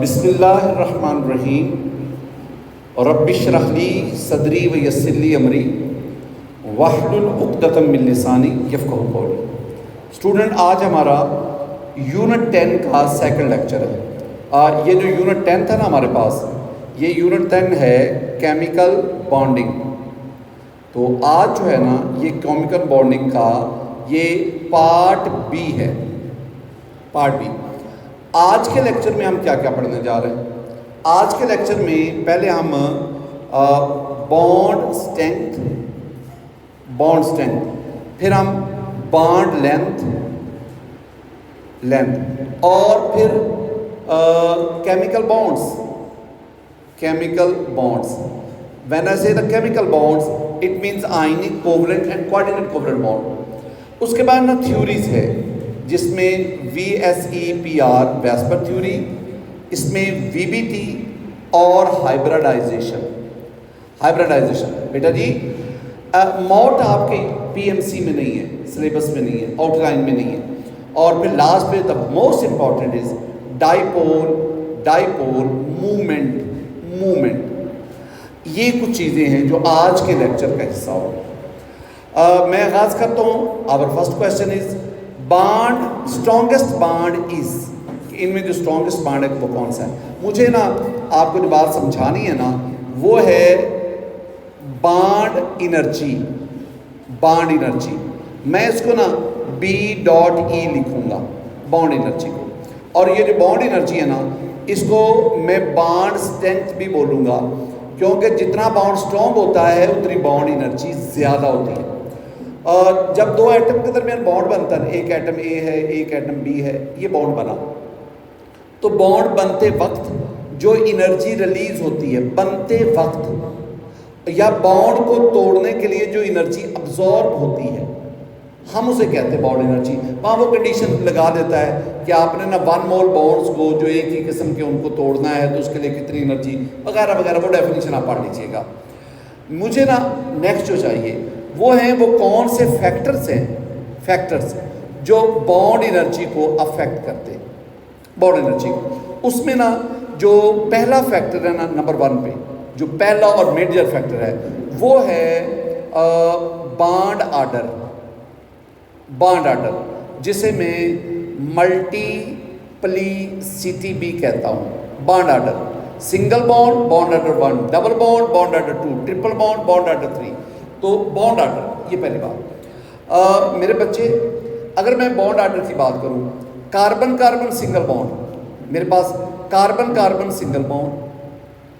बिस्मिल्लाहिर्रहमानिर्रहीम रब्बिश्रह ली सदरी व यस्सिर ली अमरी वहलुल उक़दतम मिन लिसानी यफ़क़हू क़ौली। स्टूडेंट, आज हमारा यूनिट 10 का सेकंड लेक्चर है। ये जो यूनिट 10 था ना हमारे पास, ये यूनिट 10 है केमिकल बॉन्डिंग। तो आज जो है ना ये केमिकल बॉन्डिंग का ये पार्ट बी है, पार्ट बी। आज के लेक्चर में हम क्या क्या पढ़ने जा रहे हैं? आज के लेक्चर में पहले हम बॉन्ड स्ट्रेंथ, फिर हम बॉन्ड लेंथ और फिर केमिकल बॉन्ड्स। व्हेन आई से the chemical bonds it means ionic, covalent and coordinate covalent bond. उसके बाद ना थ्योरीज है जिसमें VSEPR वेस्पर थ्योरी, इसमें VBT और हाइब्रिडाइजेशन। बेटा जी मॉट आपके PMC में नहीं है, सिलेबस में नहीं है, आउटलाइन में नहीं है। और फिर लास्ट पे the most important is dipole movement. ये कुछ चीज़ें हैं जो आज के लेक्चर का हिस्सा होगा। मैं आगाज करता हूँ। Our first question is bond, strongest bond is, इनमें जो स्ट्रॉन्गेस्ट बॉन्ड है वो कौन सा है? मुझे ना आपको जो बात समझानी है ना वो है बॉन्ड एनर्जी। मैं इसको ना B.E लिखूंगा, बॉन्ड एनर्जी को। और ये जो बॉन्ड एनर्जी है ना इसको मैं बॉन्ड स्ट्रेंथ भी बोलूँगा, क्योंकि जितना बॉन्ड स्ट्रॉन्ग होता है उतनी बॉन्ड एनर्जी ज़्यादा होती है। और जब दो एटम के दरमियान बॉन्ड बनता है, एक एटम A है एक एटम B है, ये बॉन्ड बना, तो बॉन्ड बनते वक्त जो एनर्जी रिलीज होती है बनते वक्त, या बॉन्ड को तोड़ने के लिए जो एनर्जी अब्जॉर्ब होती है, हम उसे कहते हैं बॉन्ड एनर्जी। वहाँ वो कंडीशन लगा देता है कि आपने ना 1 मोल बॉन्ड्स को जो एक ही किस्म के उनको तोड़ना है तो उसके लिए कितनी एनर्जी वगैरह वगैरह, वो डेफिनेशन आप पढ़ लीजिएगा। मुझे ना नेक्स्ट जो चाहिए वो हैं, वो कौन से फैक्टर्स जो बॉन्ड एनर्जी को अफेक्ट करते हैं, बॉन्ड एनर्जी को। उसमें ना जो पहला फैक्टर है ना नंबर 1 पे, जो पहला और मेजर फैक्टर है वो है बॉन्ड आर्डर, जिसे मैं मल्टीप्लिसिटी भी कहता हूँ। Bond order, single bond order 1, double bond order 2, triple bond order 3। तो बॉन्ड आर्डर, ये पहली बात। मेरे बच्चे, अगर मैं बॉन्ड आर्डर की बात करूँ, कार्बन सिंगल बॉन्ड, मेरे पास carbon single bond,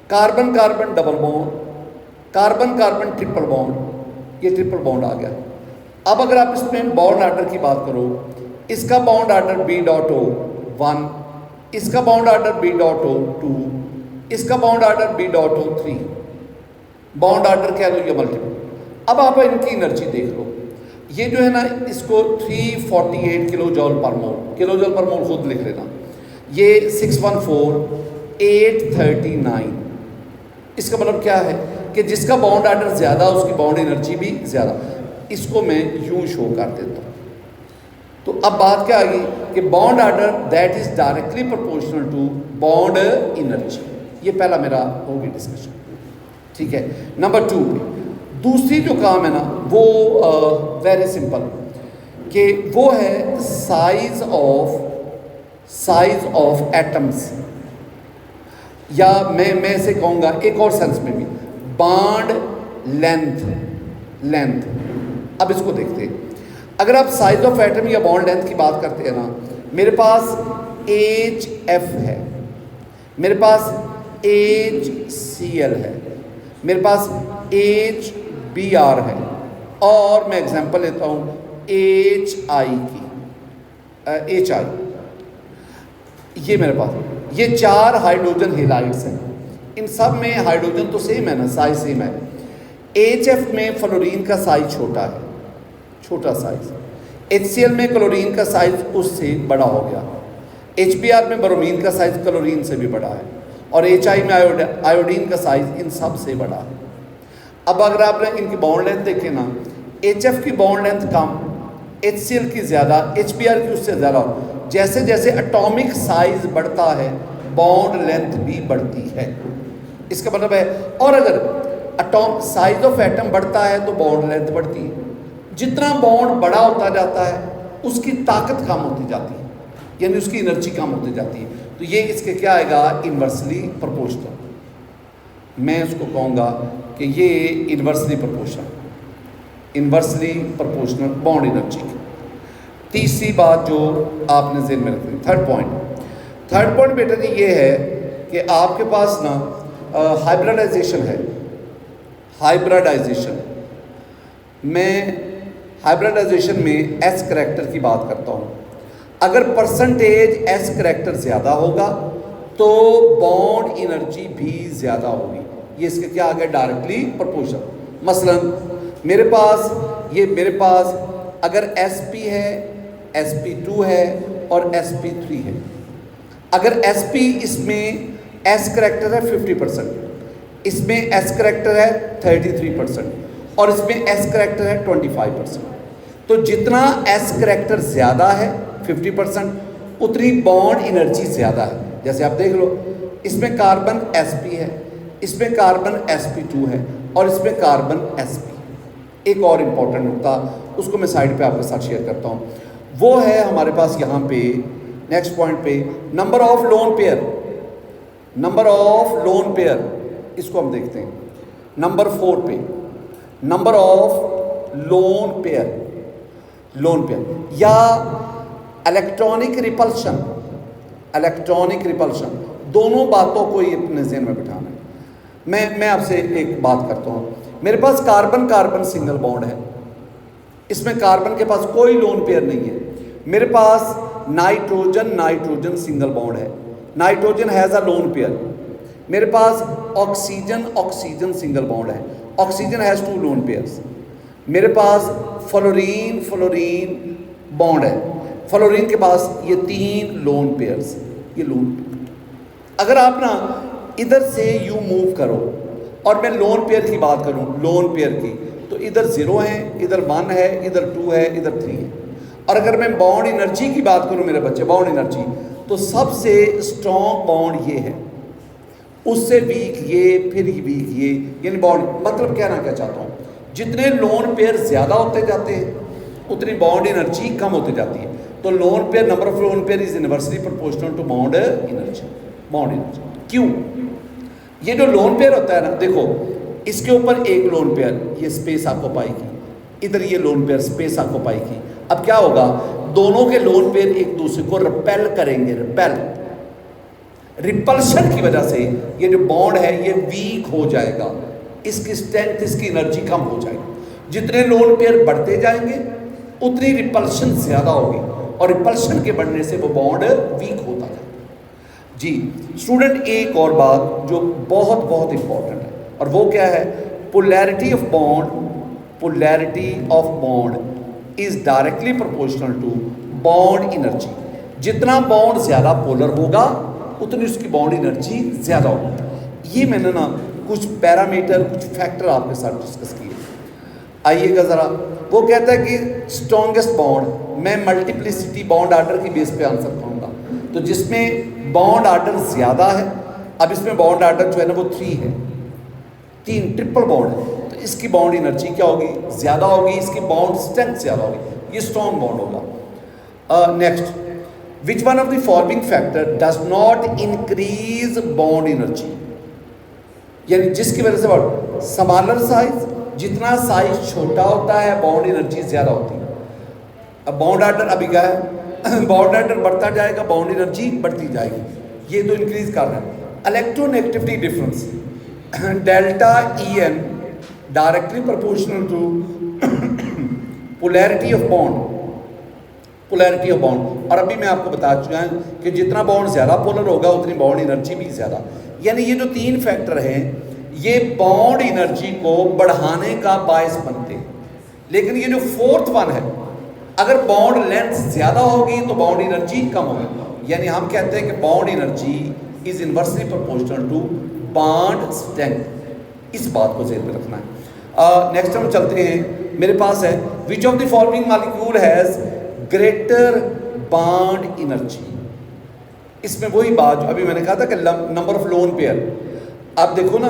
carbon double bond, carbon triple bond, ये ट्रिपल बॉन्ड आ गया। अब अगर आप इसमें बॉन्ड आर्डर की बात करो, इसका बॉन्ड आर्डर B.O 1, इसका बॉन्ड आर्डर B.O 2, इसका bond order B.O 3, bond order कह लो या मल्टीपल। अब आप इनकी एनर्जी देख लो, ये जो है ना इसको 348 किलोजॉल पर मोल खुद लिख लेना, ये 614,839। इसका मतलब क्या है कि जिसका बॉन्ड आर्डर ज़्यादा उसकी बॉन्ड एनर्जी भी ज़्यादा। इसको मैं यूं शो कर देता हूँ। तो अब बात क्या आ गई कि bond order that is directly proportional to bond energy. ये पहला मेरा होगी डिस्कशन, ठीक है। नंबर 2 पे दूसरी जो काम है ना वो वेरी सिंपल, कि वो है साइज ऑफ एटम्स, या मैं इसे कहूँगा एक और सेंस में भी बॉन्ड लेंथ। अब इसको देखते हैं। अगर आप साइज ऑफ एटम या बॉन्ड लेंथ की बात करते हैं ना, मेरे पास HF है, मेरे पास HCl है, मेरे पास HBr है, और मैं एग्जांपल लेता हूँ HI की, HI। ये मेरे पास ये 4 हाइड्रोजन हेलाइड्स हैं। इन सब में हाइड्रोजन तो सेम है ना, साइज सेम है। HF में फ्लोरीन का साइज छोटा साइज, HCl में क्लोरीन का साइज उससे बड़ा हो गया, HBr में ब्रोमीन का साइज क्लोरीन से भी बड़ा है, और HI में आयोडीन का साइज इन सब से बड़ा है। अब अगर आपने इनकी बॉन्ड लेंथ देखे ना, HF की बॉन्ड लेंथ कम, HCl की ज़्यादा, HBr की उससे ज़्यादा। जैसे जैसे एटॉमिक साइज बढ़ता है बॉन्ड लेंथ भी बढ़ती है। इसका मतलब है, और अगर साइज ऑफ एटम बढ़ता है तो बॉन्ड लेंथ बढ़ती है। जितना बॉन्ड बड़ा होता जाता है उसकी ताकत कम होती जाती है, यानी उसकी एनर्जी कम होती जाती है। तो ये इसके क्या आएगा, इन्वर्सली प्रोपोर्शनल। मैं उसको कहूँगा कि ये इन्वर्सली प्रोपोर्शनल बॉन्ड एनर्जी। तीसरी बात जो आपने ज़हन में रखनी, थर्ड पॉइंट बेटा जी ये है कि आपके पास ना हाइब्रिडाइजेशन है। मैं हाइब्रिडाइजेशन में एस करैक्टर की बात करता हूँ। अगर परसेंटेज एस करैक्टर ज़्यादा होगा तो बॉन्ड एनर्जी भी ज़्यादा होगी। ये इसके क्या आ गया, डायरेक्टली प्रोपोर्शनल। मसलन मेरे पास अगर sp है, sp2 है और sp3 है। अगर sp इसमें s करैक्टर है 50%, इसमें s करैक्टर है 33% और इसमें s करैक्टर है 25%। तो जितना s करैक्टर ज़्यादा है 50%, उतनी बॉन्ड एनर्जी ज़्यादा है। जैसे आप देख लो, इसमें कार्बन sp है, इसमें कार्बन sp2 है और इसमें कार्बन sp। एक और इम्पॉर्टेंट नुकता, उसको मैं साइड पे आपके साथ शेयर करता हूँ। वो है हमारे पास यहाँ पे नेक्स्ट पॉइंट पे नंबर ऑफ लोन पेयर। इसको हम देखते हैं नंबर 4 पे, नंबर ऑफ लोन पेयर या इलेक्ट्रॉनिक रिपल्शन। दोनों बातों को ये अपने ज़हन में बिठाना है। मैं आपसे एक बात करता हूँ। मेरे पास कार्बन सिंगल बॉन्ड है, इसमें कार्बन के पास कोई लोन पेयर नहीं है। मेरे पास नाइट्रोजन सिंगल बॉन्ड है, nitrogen has a lone pair. मेरे पास ऑक्सीजन सिंगल बॉन्ड है, ऑक्सीजन हैज़ 2 लोन पेयर्स। मेरे पास फ्लोरीन बॉन्ड है, फ्लोरीन के पास ये 3 लोन पेयर्स। ये लोन, अगर आप ना इधर से यू मूव करो और मैं लोन पेयर की बात करूं, लोन पेयर की, तो इधर 0 है, इधर 1 है, इधर 2 है, इधर 3 है। और अगर मैं बॉन्ड एनर्जी की बात करूं मेरे बच्चे, बॉन्ड एनर्जी, तो सबसे स्ट्रॉन्ग बॉन्ड ये है, उससे वीक ये, फिर वीक ये, यानी बॉन्ड, मतलब कहना क्या चाहता हूँ, जितने लोन पेयर ज़्यादा होते जाते हैं उतनी बॉन्ड एनर्जी कम होती जाती है। तो lone pair, number of lone pair is inversely proportional to bond energy. क्यों? ये जो लोन पेयर होता है ना, देखो इसके ऊपर एक लोन पेयर ये स्पेस ऑक्यूपाई की, इधर ये लोन पेयर स्पेस ऑक्यूपाई की। अब क्या होगा, दोनों के लोन पेयर एक दूसरे को रिपेल करेंगे। रिपल्शन की वजह से ये जो बॉन्ड है ये वीक हो जाएगा, इसकी स्ट्रेंथ, इसकी एनर्जी कम हो जाएगी। जितने लोन पेयर बढ़ते जाएंगे उतनी रिपल्शन ज़्यादा होगी और रिपल्शन के बढ़ने से वो बॉन्ड वीक होता जाएगा। जी स्टूडेंट, एक और बात जो बहुत बहुत इंपॉर्टेंट है, और वो क्या है, polarity of bond is directly proportional to bond energy. जितना बॉन्ड ज़्यादा पोलर होगा उतनी उसकी बॉन्ड एनर्जी ज़्यादा होगी। ये मैंने ना कुछ पैरामीटर, कुछ फैक्टर आपके साथ डिस्कस किए। आइएगा ज़रा, वो कहता है कि स्ट्रॉन्गेस्ट बॉन्ड, मैं मल्टीप्लिसिटी बॉन्ड आर्डर की बेस पे आंसर कहूँगा, तो जिसमें बॉन्ड आर्डर ज़्यादा है। अब इसमें बॉन्ड आर्डर जो है ना वो 3 है, 3 ट्रिपल बॉन्ड है, तो इसकी बॉन्ड एनर्जी क्या होगी, ज़्यादा होगी, इसकी बॉन्ड स्ट्रेंथ ज़्यादा होगी, ये स्ट्रॉन्ग बॉन्ड होगा। Next, which one of the forming factor does not increase bond energy, यानी जिसकी वजह से स्मॉलर साइज, जितना साइज छोटा होता है बॉन्ड एनर्जी ज़्यादा होती है। अब बॉन्ड आर्डर अभी क्या है, बॉन्ड आर्डर बढ़ता जाएगा, बॉन्ड एनर्जी बढ़ती जाएगी, ये तो इंक्रीज कर रहा है। Electronegativity difference delta EN directly proportional to polarity of bond. और अभी मैं आपको बता चुका हूँ कि जितना बॉन्ड ज़्यादा पोलर होगा उतनी बॉन्ड एनर्जी भी ज़्यादा। यानी ये जो 3 फैक्टर हैं ये बॉन्ड एनर्जी को बढ़ाने का बायस बनते हैं। लेकिन ये जो 4th वन है, अगर बॉन्ड लेंथ ज़्यादा होगी तो बॉन्ड एनर्जी कम होगी। यानी हम कहते हैं कि bond energy is inversely proportional to bond strength. इस बात को ज़हन में रखना है। नेक्स्ट हम चलते हैं, मेरे पास है विच of the following molecule has greater bond energy. इसमें वही बात जो अभी मैंने कहा था कि नंबर ऑफ लोन पेयर। अब देखो ना,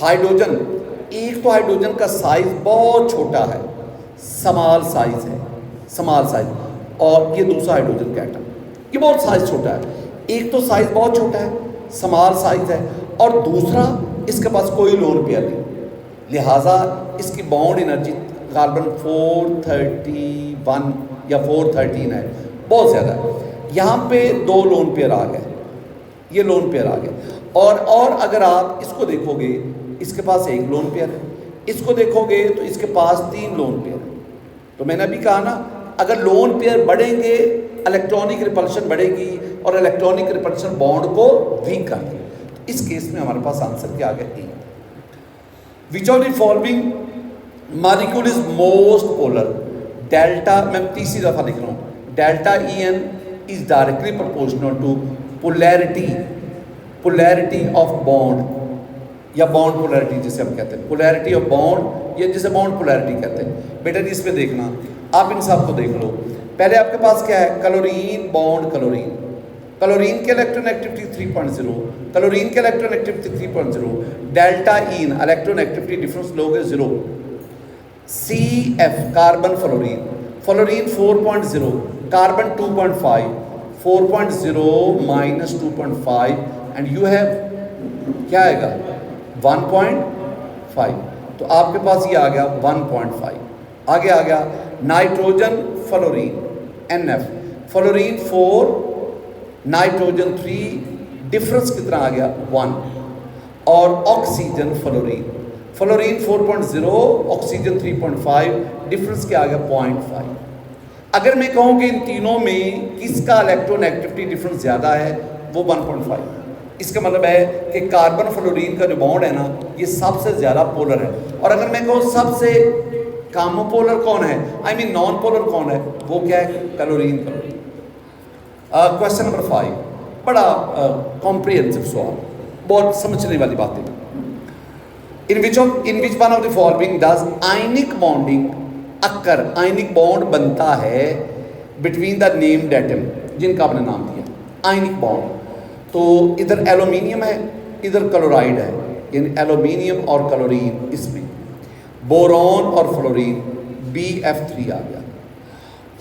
हाइड्रोजन, एक तो हाइड्रोजन का साइज बहुत छोटा है, स्मॉल साइज है, स्मॉल साइज, और ये दूसरा हाइड्रोजन का एटम, ये बहुत साइज छोटा है। एक तो साइज बहुत छोटा है, स्मॉल साइज है, और दूसरा इसके पास कोई लोन पेयर नहीं, लिहाजा इसकी बॉन्ड एनर्जी कार्बन 431 या 413 है, बहुत ज़्यादा है। यहाँ पे 2 लोन पेयर आ गए, ये लोन पेयर आ गए, और अगर आप इसको देखोगे, इसके पास 1 लोन पेयर है, इसको देखोगे तो इसके पास 3 लोन पेयर है। तो मैंने अभी कहा ना, अगर लोन पेयर बढ़ेंगे इलेक्ट्रॉनिक रिपल्शन बढ़ेगी, और इलेक्ट्रॉनिक रिपल्शन बॉन्ड को वीक कर देगी। तो इस केस में हमारे पास आंसर क्या आ गया? A. Which of the following molecule is most polar? Delta, मैं तीसरी दफा लिख रहा हूँ, delta E N is directly proportional to polarity of bond, या बॉन्ड पोलैरिटी जिसे हम कहते हैं, पोलैरिटी ऑफ बॉन्ड, या जिसे बॉन्ड पोलैरिटी कहते हैं। बेटा जी इसमें देखना, आप इन सब को देख लो। पहले आपके पास क्या है? क्लोरीन बॉन्ड क्लोरीन, क्लोरीन के इलेक्ट्रॉन एक्टिविटी 3.0, क्लोरीन के electron activity 3.0, delta EN electron activity difference लोगे 0। C F carbon fluorine, fluorine 4.0, carbon 2.5, 4.0 minus 2.5 and you have क्या आएगा? 1.5। तो आपके पास ये आ गया 1.5। आगे आ गया nitrogen fluorine NF, fluorine 4, nitrogen 3, difference कितना आ गया? 1। और oxygen fluorine, fluorine 4.0, oxygen 3.5, difference क्या आ गया? 0.5। अगर मैं कहूँ कि इन तीनों में किसका इलेक्ट्रॉन एक्टिविटी डिफरेंस ज़्यादा है, वो 1.5। इसका मतलब है कि कार्बन फ्लोरीन का जो बॉन्ड है ना, ये सबसे ज़्यादा पोलर है। और अगर मैं कहूँ सबसे कम पोलर कौन है, आई मीन नॉन पोलर कौन है, वो क्या है? क्लोरीन। क्वेश्चन नंबर 5, बड़ा कॉम्प्रिहेंसिव सवाल, बहुत समझने वाली बातें। In which one of the following does ionic bonding occur? Ionic bond बनता है बिटवीन द नेम्ड एटम, जिनका आपने नाम दिया आयनिक बॉन्ड। तो इधर एल्यूमिनियम है, इधर क्लोराइड है, यानी एल्यूमिनियम और क्लोरीन। इसमें बोरॉन और फ्लोरीन BF3 आ गया,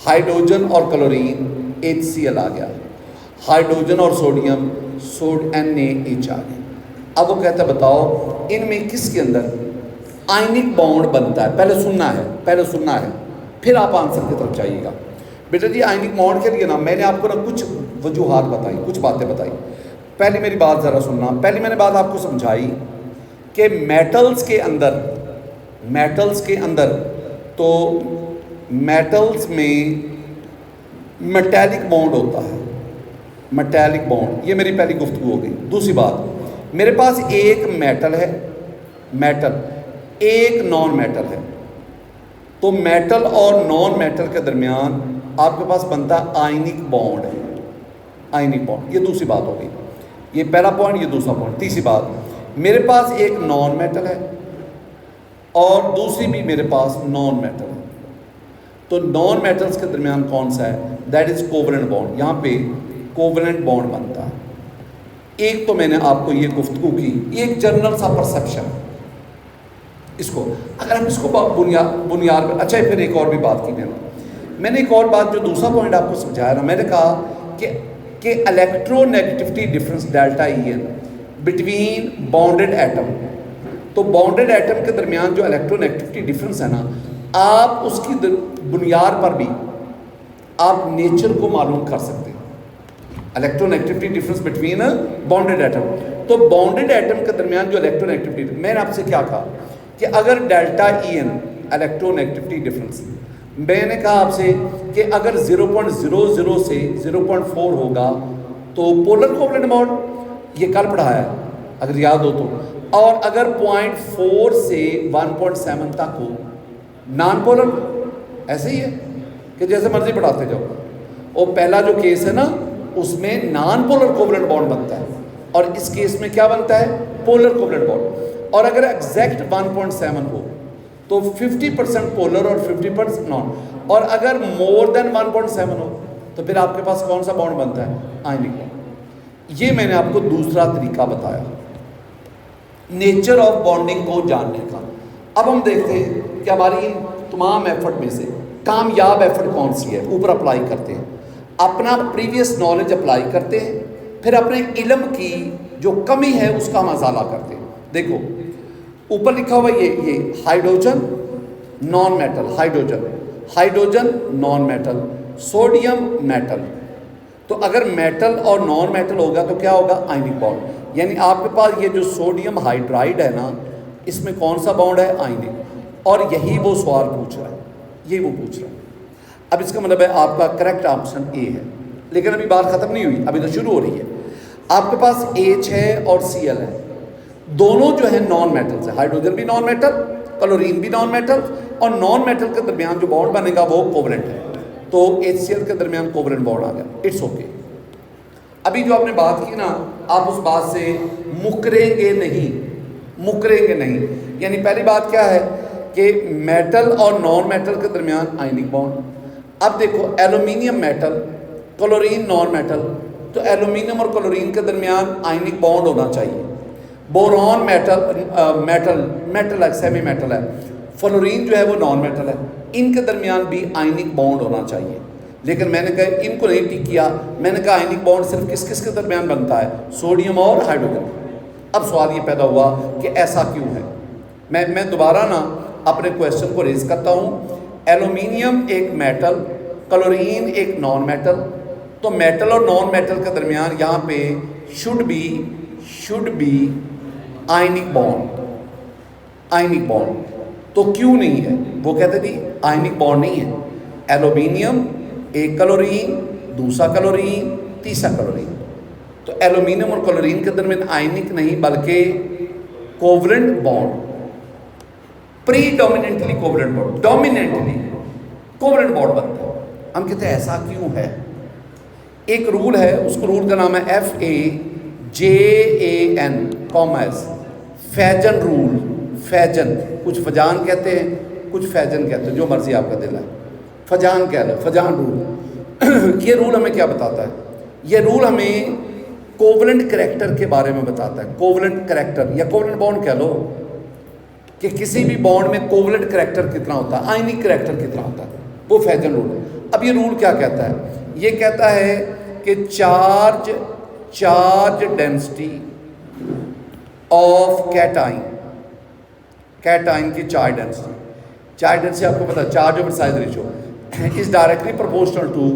हाइड्रोजन और क्लोरीन HCl आ गया, हाइड्रोजन और सोडियम NaH आ गया। अब वो कहता है बताओ इनमें किसके अंदर आयनिक बॉन्ड बनता है? पहले सुनना है, फिर आप आंसर की तरफ जाइएगा। बेटा जी आयनिक बॉन्ड के लिए ना मैंने आपको ना कुछ वजूहात बताई, कुछ बातें बताई। पहले मेरी बात ज़रा सुनना। पहले मैंने बात आपको समझाई कि मेटल्स के अंदर तो मेटल्स में मेटैलिक बॉन्ड होता है, मेटैलिक बॉन्ड। ये मेरी पहली गुफ्तगू हो गई। दूसरी बात, मेरे पास एक मेटल है, एक नॉन मेटल है, तो मेटल और नॉन मेटल के दरमियान आपके पास बनता आयनिक बॉन्ड है, आयनिक बॉन्ड। ये दूसरी बात हो गई, ये पहला पॉइंट, ये दूसरा पॉइंट। तीसरी बात, मेरे पास एक नॉन मेटल है और दूसरी भी मेरे पास नॉन मेटल है, तो नॉन मेटल्स के दरमियान कौन सा है? That is covalent bond. यहाँ पे कोवलेंट बॉन्ड बनता है। एक तो मैंने आपको ये गुफ्तगू की, एक जनरल सा परसेप्शन, इसको अगर हम इसको बुनियाद पर, अच्छा फिर एक और भी बात की मैंने एक और बात, जो दूसरा पॉइंट आपको समझाया ना, मैंने कहा कि electronegativity difference delta EN between bonded atom. तो बॉन्डेड एटम के दरमियान जो इलेक्ट्रोनेगेटिविटी डिफरेंस है ना, आप उसकी बुनियाद पर भी आप नेचर को मालूम कर सकते हैं। Electronegativity difference between bonded atom, तो बॉन्डेड एटम के दरमियान जो इलेक्ट्रोनेगेटिविटी, मैंने आपसे क्या कहा कि अगर डेल्टा EN इलेक्ट्रोनेगेटिविटी डिफरेंस, मैंने कहा आपसे कि अगर 0.00 से 0.4 होगा तो पोलर कोवलेंट बॉन्ड, ये कल पढ़ाया अगर याद हो तो, और अगर 0.4 से 1.7 तक हो नॉन पोलर। ऐसे ही है कि जैसे मर्जी पढ़ाते जाओ। और पहला जो केस है ना, उसमें नॉन पोलर कोवलेंट बॉन्ड बनता है, और इस केस में क्या बनता है? Polar covalent bond. और अगर एग्जैक्ट 1.7 हो तो 50% पोलर और 50% नॉन, और अगर मोर देन 1.7 हो तो फिर आपके पास कौन सा बॉन्ड बनता है? Ionic bond. ये मैंने आपको दूसरा तरीका बताया नेचर ऑफ बॉन्डिंग को जानने का। अब हम देखते हैं कि हमारी इन तमाम एफर्ट में से कामयाब एफर्ट कौन सी है। ऊपर अप्लाई करते हैं, अपना प्रीवियस नॉलेज अप्लाई करते हैं, फिर अपने इल्म की जो कमी है उसका हम अजाला करते हैं। देखो ऊपर लिखा हुआ ये hydrogen non metal, hydrogen non metal, sodium metal. तो अगर मेटल और नॉन मेटल होगा तो क्या होगा? Ionic bond. यानी आपके पास ये जो सोडियम हाइड्राइड है ना, इसमें कौन सा बॉन्ड है? आयनिक। और यही वो सवाल पूछ रहा है, ये वो पूछ रहा है। अब इसका मतलब है आपका करेक्ट ऑप्शन ए है। लेकिन अभी बात खत्म नहीं हुई, अभी तो शुरू हो रही है। आपके पास H है और Cl है, दोनों जो है नॉन मेटल्स है। हाइड्रोजन भी नॉन मेटल, क्लोरीन भी नॉन मेटल, और नॉन मेटल के दरमियान जो बॉन्ड बनेगा वो कोवलेंट है। तो HCl के दरमियान कोवलेंट बॉन्ड आ गया, इट्स ओके। अभी जो आपने बात की ना, आप उस बात से मुकरेंगे नहीं। यानी पहली बात क्या है कि मेटल और नॉन मेटल के दरमियान आयनिक बॉन्ड। अब देखो aluminium metal, chlorine non metal, तो एल्यूमिनियम और क्लोरीन के दरमियान आयनिक बॉन्ड होना चाहिए। बोरॉन मेटल है, सेमी मेटल है, फ्लोरीन जो है वो नॉन मेटल है, इनके दरमियान भी आयनिक बॉन्ड होना चाहिए। लेकिन मैंने कहा इनको नहीं टिक किया, मैंने कहा आयनिक बॉन्ड सिर्फ किस किस के दरमियान बनता है? सोडियम और हाइड्रोजन। अब सवाल ये पैदा हुआ कि ऐसा क्यों है। मैं दोबारा ना अपने क्वेश्चन को रेज करता हूँ। एल्यूमिनियम एक मेटल, क्लोरीन एक नॉन मेटल, तो मेटल और नॉन मेटल के दरमियान यहाँ पे शुड बी आयनिक बॉन्ड। तो क्यों नहीं है? वो कहते जी आयनिक बॉन्ड नहीं है। एल्यूमिनियम एक क्लोरीन, दूसरा क्लोरीन, तीसरा क्लोरीन, तो एल्यूमिनियम और क्लोरीन के दरमियान आयनिक नहीं बल्कि covalent bond, predominantly covalent bond, dominantly covalent bond बनता है। हम कहते हैं ऐसा क्यों है? एक रूल है, उसको रूल का नाम है FAJAN commerce, Faizan rule. Faizan, कुछ फजान कहते हैं, कुछ फैजन कहते हैं, जो मर्जी आपका दिल है, फजान कह लो, फजान रूल। ये रूल हमें क्या बताता है? ये रूल हमें कोवलेंट करैक्टर के बारे में बताता है। कोवलेंट करैक्टर या कोवलेंट बॉन्ड कह लो, कि किसी भी बॉन्ड में कोवलेंट करैक्टर कितना होता है, आयनिक करैक्टर कितना होता है, वो फैजन रूल है। अब ये रूल क्या कहता है? ये कहता है कि चार्ज डेंसिटी ऑफ कैटाइन की चार्ज डेंसिटी आपको पता है, charge over size ratio is directly proportional to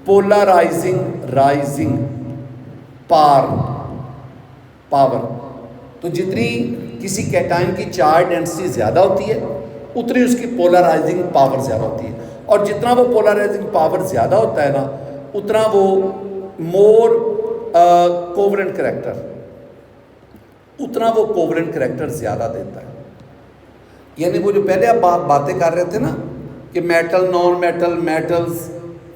polarising power. तो जितनी किसी कैटाइन की चार्ज डेंसिटी ज़्यादा होती है, उतनी उसकी पोलराइजिंग पावर ज़्यादा होती है। और जितना वो पोलराइजिंग पावर ज़्यादा होता है ना, उतना वो मोर कोवलेंट करैक्टर ज़्यादा देता है। यानी वो जो पहले आप बातें कर रहे थे ना कि मेटल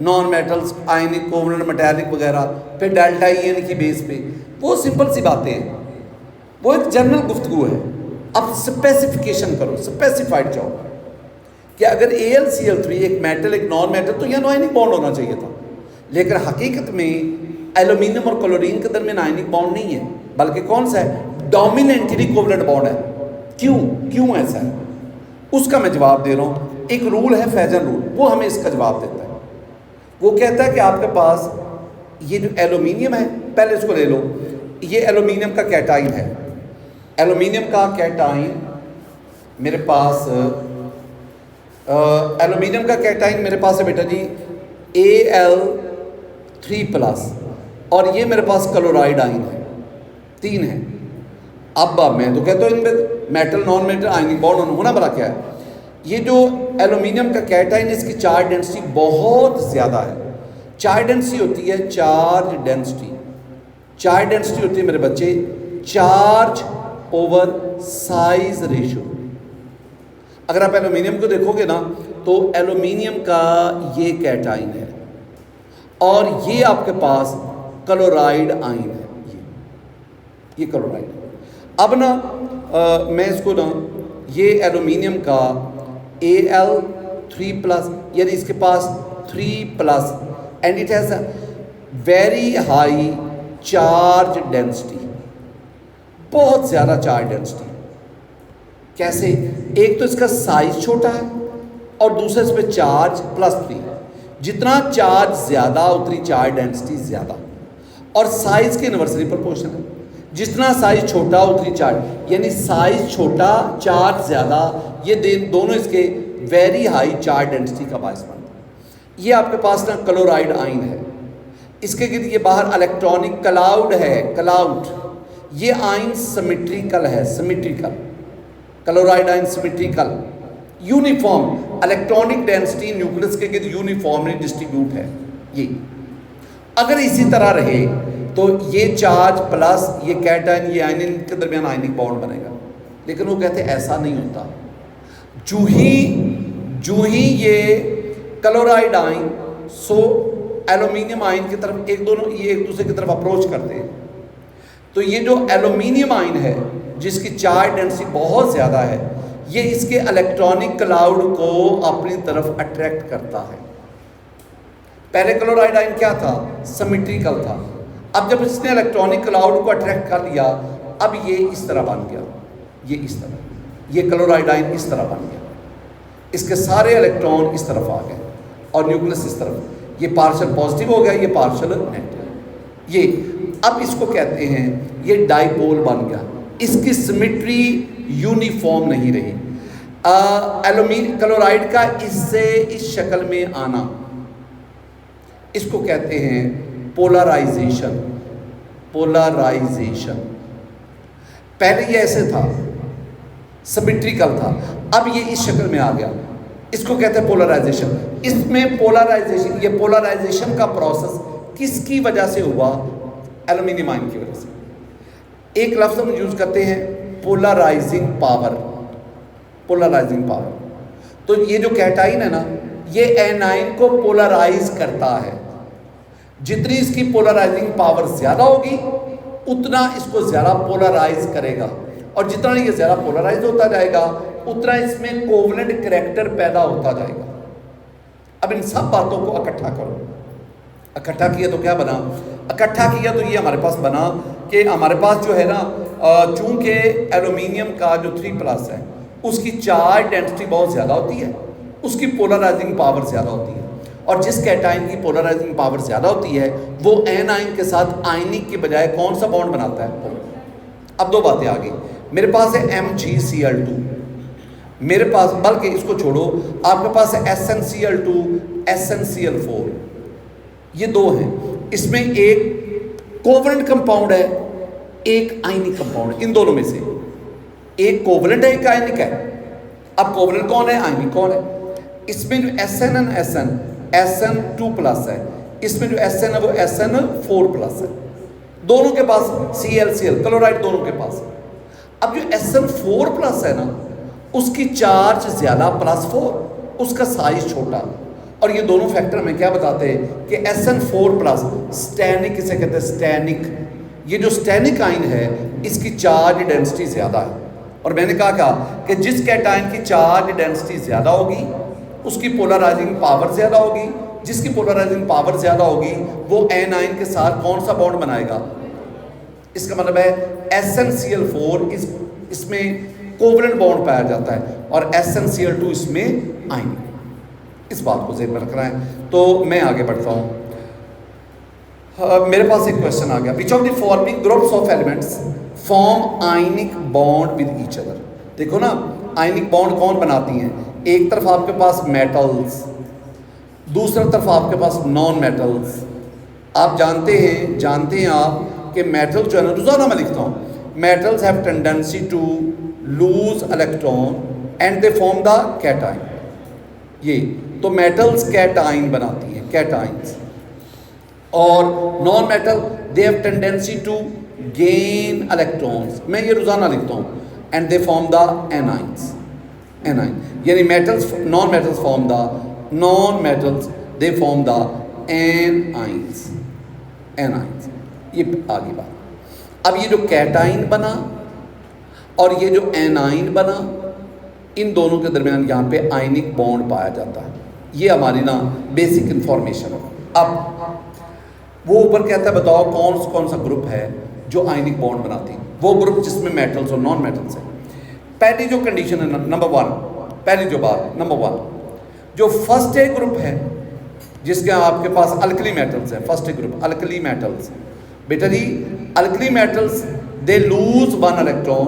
नॉन मेटल्स आयनिक कोवलेंट मेटालिक वगैरह, फिर डेल्टा EN की बेस पे, वो सिंपल सी बातें हैं, वो एक जनरल गुफ्तगू है। अब स्पेसिफिकेशन करो, स्पेसिफाइड जाओ कि अगर AlCl3 एक मेटल एक नॉन मेटल, तो यहाँ आयनिक बॉन्ड होना चाहिए था। लेकिन हकीकत में एल्यूमिनियम और क्लोरीन के दरमियान आयनिक बॉन्ड नहीं है, बल्कि कौन सा है? डोमिनेंटली कोवलेंट बॉन्ड है। क्यों ऐसा है? उसका मैं जवाब दे रहा हूँ। एक रूल है फैजन रूल, वो हमें इसका जवाब देता है। वो कहता है कि आपके पास ये जो एल्यूमिनियम है, पहले इसको ले लो, ये एल्यूमिनियम का कैटाइन है। एल्यूमिनियम का कैटाइन मेरे पास है बेटा जी Al3+, और ये मेरे पास क्लोराइड आयन है, 3 है। अब मैं तो कहता हूँ इनमें metal non metal ionic bond होना बड़ा क्या है? ये जो एल्यूमिनियम का कैटाइन, इसकी चार्ज डेंसिटी बहुत ज़्यादा है। चार्ज डेंसिटी होती है मेरे बच्चे चार्ज ओवर साइज रेशियो। अगर आप एल्यूमिनियम को देखोगे ना, तो एल्यूमिनियम का ये कैटाइन है और ये आपके पास क्लोराइड आयन है, ये क्लोराइड है। अब ना मैं इसको ना, ये एल्यूमिनियम का Al3+, यानी इसके पास 3+ and it has very high charge density, बहुत ज़्यादा चार्ज डेंसिटी। कैसे? एक तो इसका साइज छोटा है और दूसरा इस पर चार्ज +3। जितना चार्ज ज़्यादा उतनी चार्ज डेंसिटी ज़्यादा, और साइज के इन्वर्सली प्रोपोर्शनल है। जितना साइज छोटा उतनी चार्ज, यानी साइज छोटा चार्ज ज़्यादा, ये दोनों इसके वेरी हाई चार्ज डेंसिटी का बायस बनता है। ये आपके पास ना क्लोराइड आयन है, इसके गिर्द ये बाहर इलेक्ट्रॉनिक क्लाउड है, क्लाउड। ये आयन सिमेट्रिकल है, symmetrical chloride ion symmetrical, uniform electronic density nucleus के गिर्द यूनिफॉर्मली डिस्ट्रीब्यूट है। ये अगर इसी तरह रहे तो ये चार्ज प्लस ये कैटायन, ये आयनिन के दरमियान आयनिक बॉन्ड बनेगा। लेकिन वो कहते हैं ऐसा नहीं होता। जो ही ये क्लोराइड आयन एल्यूमिनियम आयन की तरफ ये एक दूसरे की तरफ अप्रोच करते हैं, तो ये जो एल्यूमिनियम आयन है जिसकी चार्ज डेंसिटी बहुत ज़्यादा है, ये इसके इलेक्ट्रॉनिक क्लाउड को अपनी तरफ अट्रैक्ट करता है। पहले क्लोराइड आयन क्या था? सिमेट्रिकल था। अब जब इसने इलेक्ट्रॉनिक क्लाउड को अट्रैक्ट कर लिया, अब ये इस तरह बन गया, ये इस तरह, ये क्लोराइड आयन इस तरह बन गया, इसके सारे इलेक्ट्रॉन इस तरफ आ गए और न्यूक्लियस इस तरफ। ये पार्शियल पॉजिटिव हो गया, ये पार्शियल नेगेटिव। ये अब इसको कहते हैं ये डाइपोल बन गया, इसकी सिमेट्री यूनिफॉर्म नहीं रही। एल्यूमिनियम क्लोराइड का इससे इस शक्ल में आना, इसको कहते हैं पोलराइजेशन। पोलराइजेशन, पहले ये ऐसे था, सिमेट्रिकल था, अब ये इस शक्ल में आ गया, इसको कहते हैं पोलराइजेशन। इसमें पोलराइजेशन, ये पोलराइजेशन का प्रोसेस किसकी वजह से हुआ? एल्यूमिनियम आयन की वजह से। एक लफ्ज़ हम यूज़ करते हैं पोलराइजिंग पावर, पोलराइजिंग पावर। तो ये जो कैटाइन है ना, ये एनाइन को पोलराइज करता है। जितनी इसकी पोलराइजिंग पावर ज़्यादा होगी उतना इसको ज़्यादा पोलराइज करेगा, और जितना ये ज़्यादा पोलराइज होता जाएगा उतना इसमें कोवलेंट करैक्टर पैदा होता जाएगा। अब इन सब बातों को इकट्ठा करो। इकट्ठा किया तो क्या बना? इकट्ठा किया तो ये हमारे पास बना कि हमारे पास जो है ना, चूँकि एल्यूमिनियम का जो 3+ है उसकी चार्ज डेंसिटी बहुत ज़्यादा होती है, उसकी पोलराइजिंग पावर ज़्यादा होती है, और जिस कैटाइन की पोलराइजिंग पावर ज़्यादा होती है वो एन आयन के साथ आयनिक के बजाय कौन सा बॉन्ड बनाता है? अब दो बातें आ गई। मेरे पास है MgCl2, मेरे पास, बल्कि इसको छोड़ो, आपके पास है SnCl2, SnCl4, ये दो हैं। इसमें एक कोवलेंट कंपाउंड है, एक आयनिक कंपाउंड है। इन दोनों में से एक कोवलेंट है, एक आयनिक है। अब कोवलेंट कौन है, आयनिक कौन है? इसमें जो SN SN2+ है, इसमें जो SN है वो SN4+ है। दोनों के पास ClCl क्लोराइड दोनों के पास। अब जो SN4+ है ना, उसकी चार्ज ज़्यादा +4, उसका साइज छोटा, और ये दोनों फैक्टर में क्या बताते हैं कि SN4+ स्टैनिक, इसे कहते हैं स्टैनिक। ये जो स्टैनिक आयन है इसकी चार्ज डेंसिटी ज़्यादा है, और मैंने कहा कि जिस कैटायन की चार्ज डेंसिटी ज़्यादा होगी उसकी पोलराइजिंग पावर ज़्यादा होगी, जिसकी पोलराइजिंग पावर ज़्यादा होगी वो एन आयन के साथ कौन सा बॉन्ड बनाएगा? इसका मतलब है SnCl4 इसमें कोवलेंट बॉन्ड पाया जाता है और SnCl2 इसमें आयन। इस बात को ज़हन में रखना है। तो मैं आगे बढ़ता हूँ। मेरे पास एक क्वेश्चन आ गया, विच of the following groups of elements form ionic bond with each other. देखो ना, आयनिक बॉन्ड कौन बनाती हैं? एक तरफ आपके पास मेटल्स, दूसरी तरफ आपके पास नॉन मेटल्स। आप जानते हैं आप कि मेटल जो है ना, रोजाना मैं लिखता हूँ, metals have tendency to lose electron and they form the cation. ये तो मेटल्स कैटाइन बनाती हैं, कैटाइंस। और non metal they have tendency to gain electrons, मैं ये रोजाना लिखता हूँ, and they form the anions. Anion यानी metals, non metals form the non metals, they form the anions. Anions, ये आगे बात। अब ये जो कैटाइन बना और ये जो एनाइन बना, इन दोनों के दरमियान यहाँ पे आयनिक बॉन्ड पाया जाता है। ये हमारी ना बेसिक इंफॉर्मेशन है। अब वो ऊपर कहता है बताओ कौन सा ग्रुप है जो आयनिक बॉन्ड बनाती है, वो ग्रुप जिसमें मेटल्स और नॉन मेटल्स है। पहली जो कंडीशन है नंबर 1, पहली जो बात नंबर 1, जो फर्स्ट ए ग्रुप है जिसके आपके पास अल्कली मेटल्स है, first A group alkali metals, बेटा जी alkali metals they lose 1 electron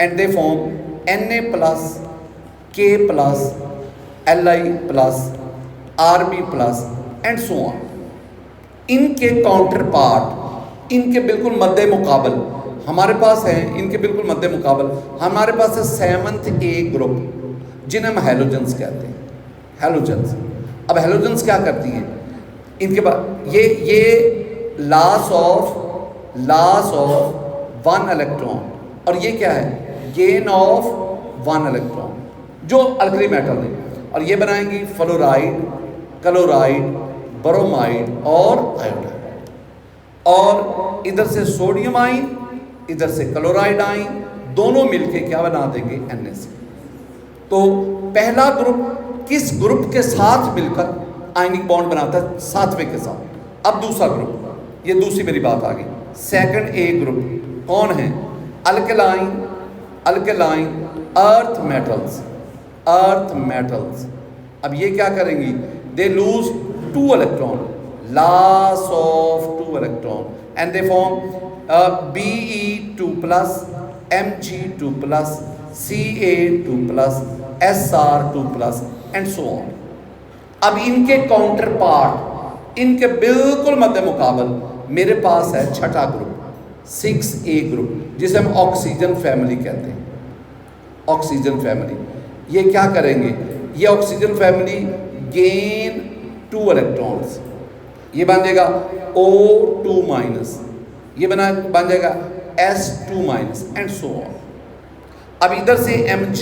and they form Na plus K plus Li plus Rb plus and so on. इनके काउंटर पार्ट, इनके बिल्कुल मद्दे मुकाबल हमारे पास है, इनके बिल्कुल मद्दे मुकाबल हमारे पास है 7th A ग्रुप जिन्हें हम हेलोजेंस कहते हैं, हेलोजेंस। अब हेलोजेंस क्या करती हैं, इनके पास ये लॉस ऑफ 1 इलेक्ट्रॉन, और ये क्या है गेन ऑफ 1 इलेक्ट्रॉन जो अल्कली मेटल है, और ये बनाएंगी फ्लोराइड, क्लोराइड, ब्रोमाइड और आयोडाइड, और इधर से सोडियम आइन, इधर से क्लोराइड आइन, दोनों मिलके क्या बना देंगे NaC। तो पहला ग्रुप किस ग्रुप के साथ मिलकर आयनिक बॉन्ड बनाता है, 7वें के साथ। अब दूसरा ग्रुप, ये दूसरी मेरी बात आ गई, 2nd A ग्रुप कौन है, अल्कलाइन अर्थ मेटल्स। अब ये क्या करेंगी, they lose 2 electron, loss of 2 electron and they form Be2 plus Mg2 plus Ca2 plus Sr2 plus and so on. अब इनके काउंटर पार्ट, इनके बिल्कुल मध्य मुकाबल मेरे पास है छठा ग्रुप 6A ग्रुप जिसे हम ऑक्सीजन फैमिली कहते हैं, ऑक्सीजन फैमिली। ये क्या करेंगे, ये ऑक्सीजन फैमिली गेन 2 इलेक्ट्रॉन्स, ये बन जाएगा O2 माइनस, ये बन जाएगा S2 minus and so on. अब इधर से Mg,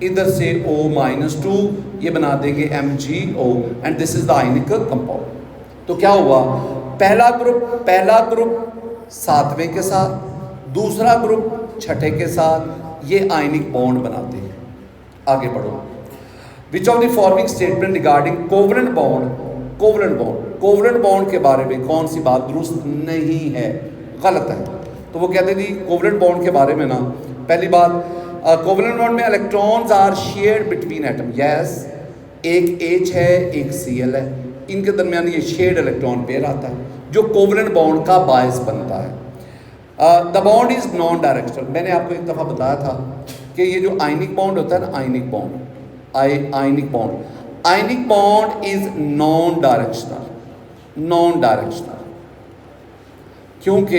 इधर से O माइनस 2, ये बना देंगे MgO and this is the ionic compound. तो क्या हुआ, पहला ग्रुप 7वें के साथ, दूसरा ग्रुप छठे के साथ, ये आयनिक बॉन्ड बनाते हैं। आगे बढ़ो, विच of the following statement regarding covalent bond के बारे में कौन सी बात दुरुस्त नहीं है, गलत है। तो वो कहते जी कोवलेंट बॉन्ड के बारे में ना, पहली बात कोवलेंट बॉन्ड में electrons are shared between atom, yes, एक H है एक Cl है, इनके दरमियान ये शेयर्ड इलेक्ट्रॉन पेयर आता है जो कोवलेंट बॉन्ड का बायस बनता है। The bond is non directional, मैंने आपको एक दफ़ा बताया था कि ये जो आयनिक बॉन्ड होता है ना, ionic bond is non directional, क्योंकि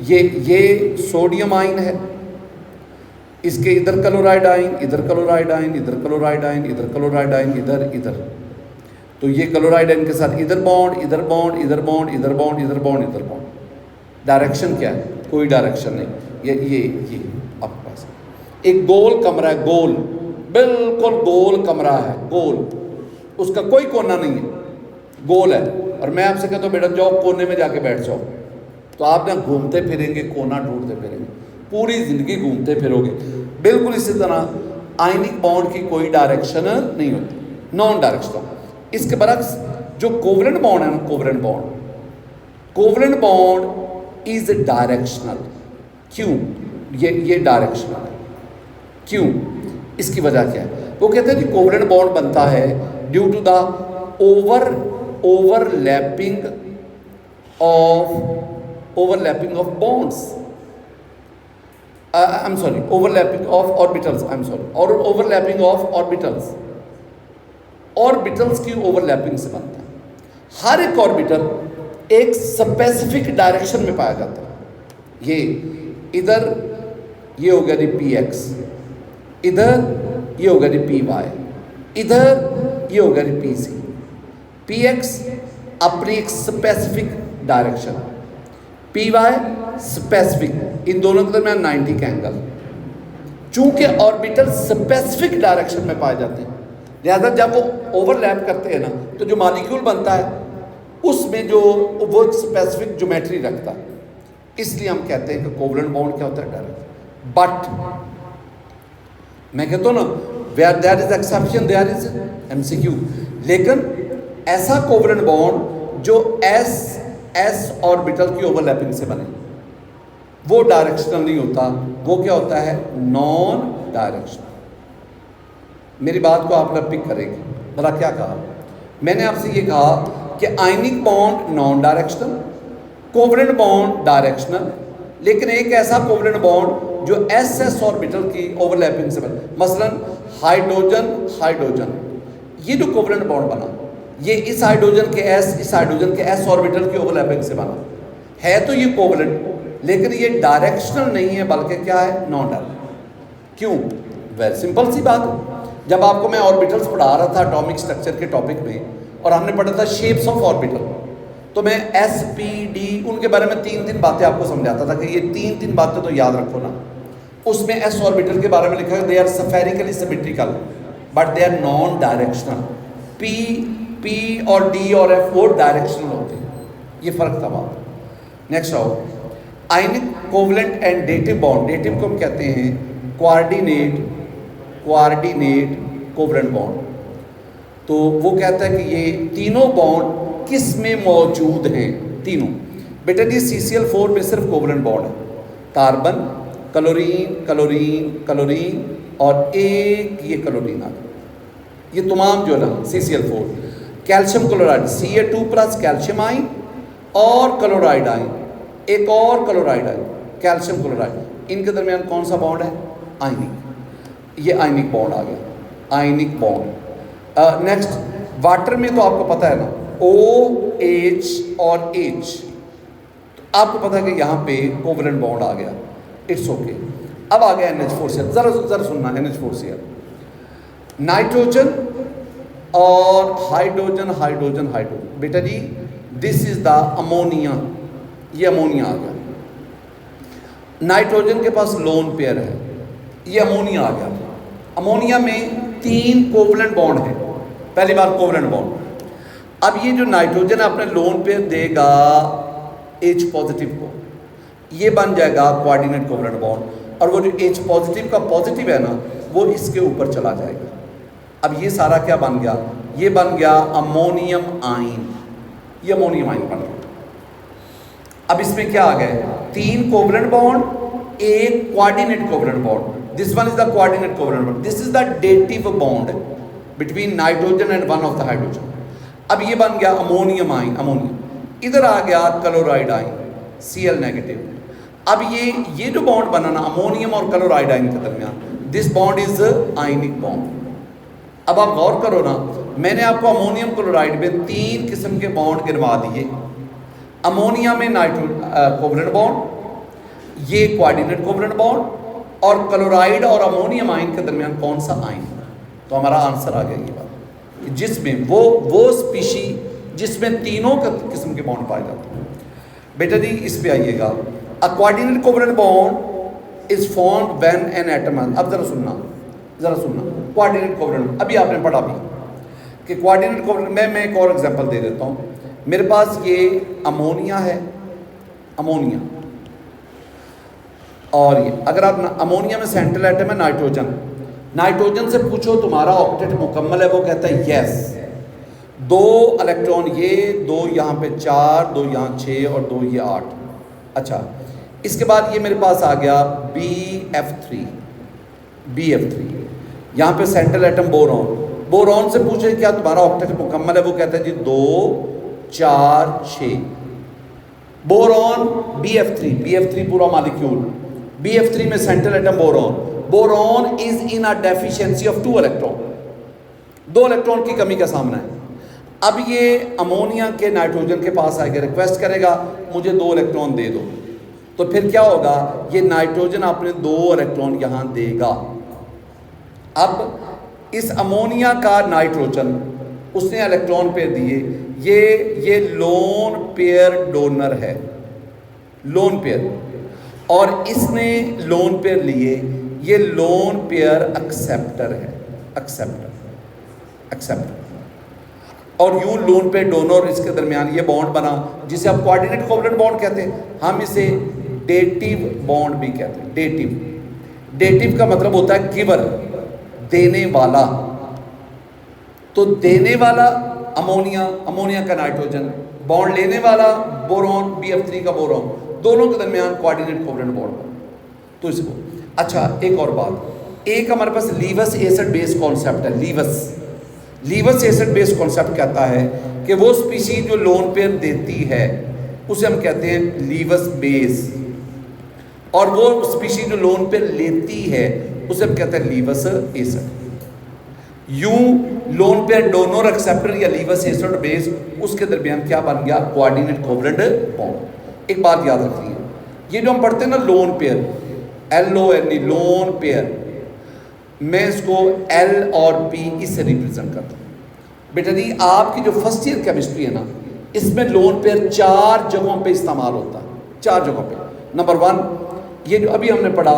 ये सोडियम आयन है, इसके इधर क्लोराइड आयन, इधर क्लोराइड आयन, इधर क्लोराइड आयन, इधर क्लोराइड आयन, इधर, तो ये क्लोराइड आयन के साथ इधर बॉन्ड, इधर बॉन्ड, इधर बॉन्ड, इधर बॉन्ड, इधर बॉन्ड, इधर बॉन्ड। डायरेक्शन क्या है, कोई डायरेक्शन नहीं। ये आपके पास एक गोल कमरा है, गोल, बिल्कुल गोल कमरा है, गोल, उसका कोई कोना नहीं है, गोल है, और मैं आपसे कहता हूँ बेटा जाओ कोने में जाके बैठ जाओ, तो आप ना घूमते फिरेंगे, कोना ढूंढते फिरेंगे, पूरी ज़िंदगी घूमते फिरोगे। बिल्कुल इसी तरह आयनिक बॉन्ड की कोई डायरेक्शन नहीं होती, नॉन डायरेक्शनल। इसके बरक्स जो कोवलेंट बॉन्ड है ना, कोवलेंट बॉन्ड इज डायरेक्शनल। क्यों ये डायरेक्शनल है, क्यों, इसकी वजह क्या है, वो कहते हैं कि कोवलेंट बॉन्ड बनता है due to the overlapping of bonds, overlapping of orbitals, और ओवरलैपिंग ऑफ ऑर्बिटल्स की ओवरलैपिंग से बनता है। हर एक ऑर्बिटल एक स्पेसिफिक डायरेक्शन में पाया जाता है। ये इधर ये हो गया px, इधर ये हो गया py, इधर ये हो गया pc। px अपनी एक स्पेसिफिक डायरेक्शन, py स्पेसिफिक, इन दोनों के दरमियान 90 का एंगल। चूंकि ऑर्बिटल स्पेसिफिक डायरेक्शन में पाए जाते हैं, लिहाजा जब वो ओवरलैप करते हैं ना, तो जो मॉलिक्यूल बनता है उसमें जो वो स्पेसिफिक ज्योमेट्री रखता है, इसलिए हम कहते हैं कि कोवलेंट बॉन्ड क्या होता है, डायरेक्ट। बट मैं कहता हूँ ना, where there is exception there is MCQ, लेकिन ऐसा कोवलेंट बॉन्ड जो एस एस ऑर्बिटल की ओवरलैपिंग से बने, वो डायरेक्शनल नहीं होता, वो क्या होता है, नॉन डायरेक्शनल। मेरी बात को आप लोग पिक करेंगे। भला क्या कहा मैंने आपसे? ये कहा कि ionic bond non directional, covalent bond directional, लेकिन एक ऐसा कोवलेंट बॉन्ड जो एस एस ऑर्बिटल की ओवरलैपिंग से बने, मसलन हाइड्रोजन हाइड्रोजन, ये जो कोवलेंट बॉन्ड बना, ये इस हाइड्रोजन के एस, इस हाइड्रोजन के एस ऑर्बिटल की ओवरलैपिंग से बना है। तो ये कोवलेंट, लेकिन ये डायरेक्शनल नहीं है, बल्कि क्या है, नॉन डायरेक्शनल। क्यों? वेरी सिंपल सी बात। जब आपको मैं ऑर्बिटल्स पढ़ा रहा था एटॉमिक स्ट्रक्चर के टॉपिक में, और हमने पढ़ा था शेप्स ऑफ ऑर्बिटल, तो मैं एस पी डी उनके बारे में तीन बातें आपको समझाता था कि ये तीन बातें तो याद रखो ना। उसमें एस ऑर्बिटल के बारे में लिखा है they are spherically symmetrical but they are non directional. P और डी और एफ वो डायरेक्शनल होते हैं, ये फर्क था बात। नेक्स्ट आओ, ionic covalent and dative bond. Dative को हम कहते हैं कोऑर्डिनेट कोवलेंट बॉन्ड। तो वो कहता है कि ये तीनों बॉन्ड किस में मौजूद हैं? तीनों। बेटा जी CCl4 में सिर्फ कोवलेंट बॉन्ड है, कार्बन, क्लोरीन क्लोरीन क्लोरीन और एक ये क्लोरीन आ गया, ये तमाम जो है ना CCl4। Calcium chloride Ca2 plus calcium ion और क्लोराइड आइन, एक और क्लोराइड आइन, कैल्शियम क्लोराइड, इनके दरमियान कौन सा बॉन्ड है? आयनिक। ये आयनिक बॉन्ड आ गया, आयनिक बॉन्ड। नेक्स्ट, वाटर में तो आपको पता है ना OH और H, तो आपको पता है कि यहाँ पे कोवलेंट बॉन्ड आ गया, इट्स ओके। अब आ गया NH4Cl। जरा सुनना, NH4Cl, नाइट्रोजन और हाइड्रोजन हाइड्रोजन हाइड्रोजन। बेटा जी दिस इज द अमोनिया, ये अमोनिया आ गया। नाइट्रोजन के पास लोन पेयर है, ये अमोनिया आ गया। अमोनिया में 3 कोवलेंट बॉन्ड है, पहली बार कोवलेंट बॉन्ड। अब ये जो नाइट्रोजन अपने लोन पेयर देगा H पॉजिटिव को, ये बन जाएगा कोऑर्डिनेट कोवलेंट बॉन्ड, और वो जो H पॉजिटिव का पॉजिटिव है ना, वो इसके ऊपर चला जाएगा। अब ये सारा क्या बन गया? ये बन गया अमोनियम आइन, ये अमोनियम आइन बन गया। अब इसमें क्या आ गए? 3 कोवलेंट बॉन्ड, एक coordinate covalent bond. This one is the coordinate covalent bond, this is the dative bond between nitrogen and one of the hydrogen. अब ये बन गया अमोनियम आइन, अमोनियम। इधर आ गया क्लोराइड आइन Cl नेगेटिव। अब ये जो बॉन्ड बना ना अमोनियम और क्लोराइड आइन के दरमियान, this bond is ionic bond. अब आप गौर करो ना, मैंने आपको अमोनियम क्लोराइड में 3 किस्म के बॉन्ड गिनवा दिए। अमोनिया में कोवलेंट बॉन्ड, ये कोऑर्डिनेट कोवलेंट बॉन्ड, और क्लोराइड और अमोनियम आइन के दरमियान कौन सा आइन? तो हमारा आंसर आ गया ये बात, जिसमें वो स्पीशी जिसमें तीनों किस्म के बॉन्ड पाए जाते हैं। बेटा जी इस पे आइएगा, अ coordinate covalent bond is formed when an atom. अब जरा सुनना, कोऑर्डिनेट कोवलेंट अभी आपने पढ़ा भी कि कोऑर्डिनेट कोवलेंट। मैं एक और एग्जांपल दे देता हूँ। मेरे पास ये अमोनिया है, अमोनिया, और ये अगर आप अमोनिया में सेंट्रल एटम है नाइट्रोजन, नाइट्रोजन से पूछो तुम्हारा ऑक्टेट मुकम्मल है, वो कहता है यस। 2 इलेक्ट्रॉन ये, 2 यहाँ पे 4, 2 यहाँ 6 और 2 ये 8। अच्छा, इसके बाद ये मेरे पास आ गया BF3, यहाँ पे सेंट्रल एटम बोरॉन से पूछे क्या तुम्हारा ऑक्टेट मुकम्मल है, वो कहता है जी 2 4 6। बोरॉन BF3 पूरा मालिक्यूल, BF3 में central atom boron is in a deficiency of 2 electron, 2 electron की कमी का सामना है। अब ये अमोनिया के नाइट्रोजन के पास आएगा, रिक्वेस्ट करेगा मुझे 2 इलेक्ट्रॉन दे दो, तो फिर क्या होगा? ये नाइट्रोजन अपने 2 इलेक्ट्रॉन यहाँ देगा। अब इस अमोनिया का नाइट्रोजन उसने इलेक्ट्रॉन पेयर दिए, ये लोन पेयर डोनर है, लोन पेयर, और इसने लोन पेयर लिए, ये लोन पेयर एक्सेप्टर है, एक्सेप्टर। और यूं लोन पेयर डोनर इसके दरमियान ये बॉन्ड बना, जिसे आप कोऑर्डिनेट कोवलेंट बॉन्ड कहते हैं, हम इसे डेटिव बॉन्ड भी कहते हैं। डेटिव का मतलब होता है गिवर, देने वाला। तो देने वाला अमोनिया का नाइट्रोजन, बॉन्ड लेने वाला बोरॉन BF3 का बोरॉन, दोनों के दरमियान कोऑर्डिनेट कोवलेंट बॉन्ड बना। तो इसको अच्छा एक और बात, एक हमारे पास लीवस एसिड बेस कॉन्सेप्ट है। लीवस एसिड बेस कॉन्सेप्ट कहता है कि वो स्पीशीज जो लोन पेयर देती है उसे हम कहते हैं लीवस बेस, और वो स्पीशीज जो लोन पेयर लेती है उसे हम कहते हैं लीवस एसिड। यूं लोन पेयर डोनर एक्सेप्टर या लीवस एसिड बेस, उसके दरमियान क्या बन गया, कोऑर्डिनेट कोवलेंट बॉन्ड। एक बात याद रखिए, ये जो हम पढ़ते हैं ना lone pair, LONE lone pair, मैं इसको L और P इससे रिप्रेजेंट करता हूँ। बेटा जी आपकी जो फर्स्ट ईयर केमिस्ट्री है ना, इसमें लोन पेयर 4 जगहों पे इस्तेमाल होता है, 4 जगहों पे। नंबर 1 ये जो अभी हमने पढ़ा,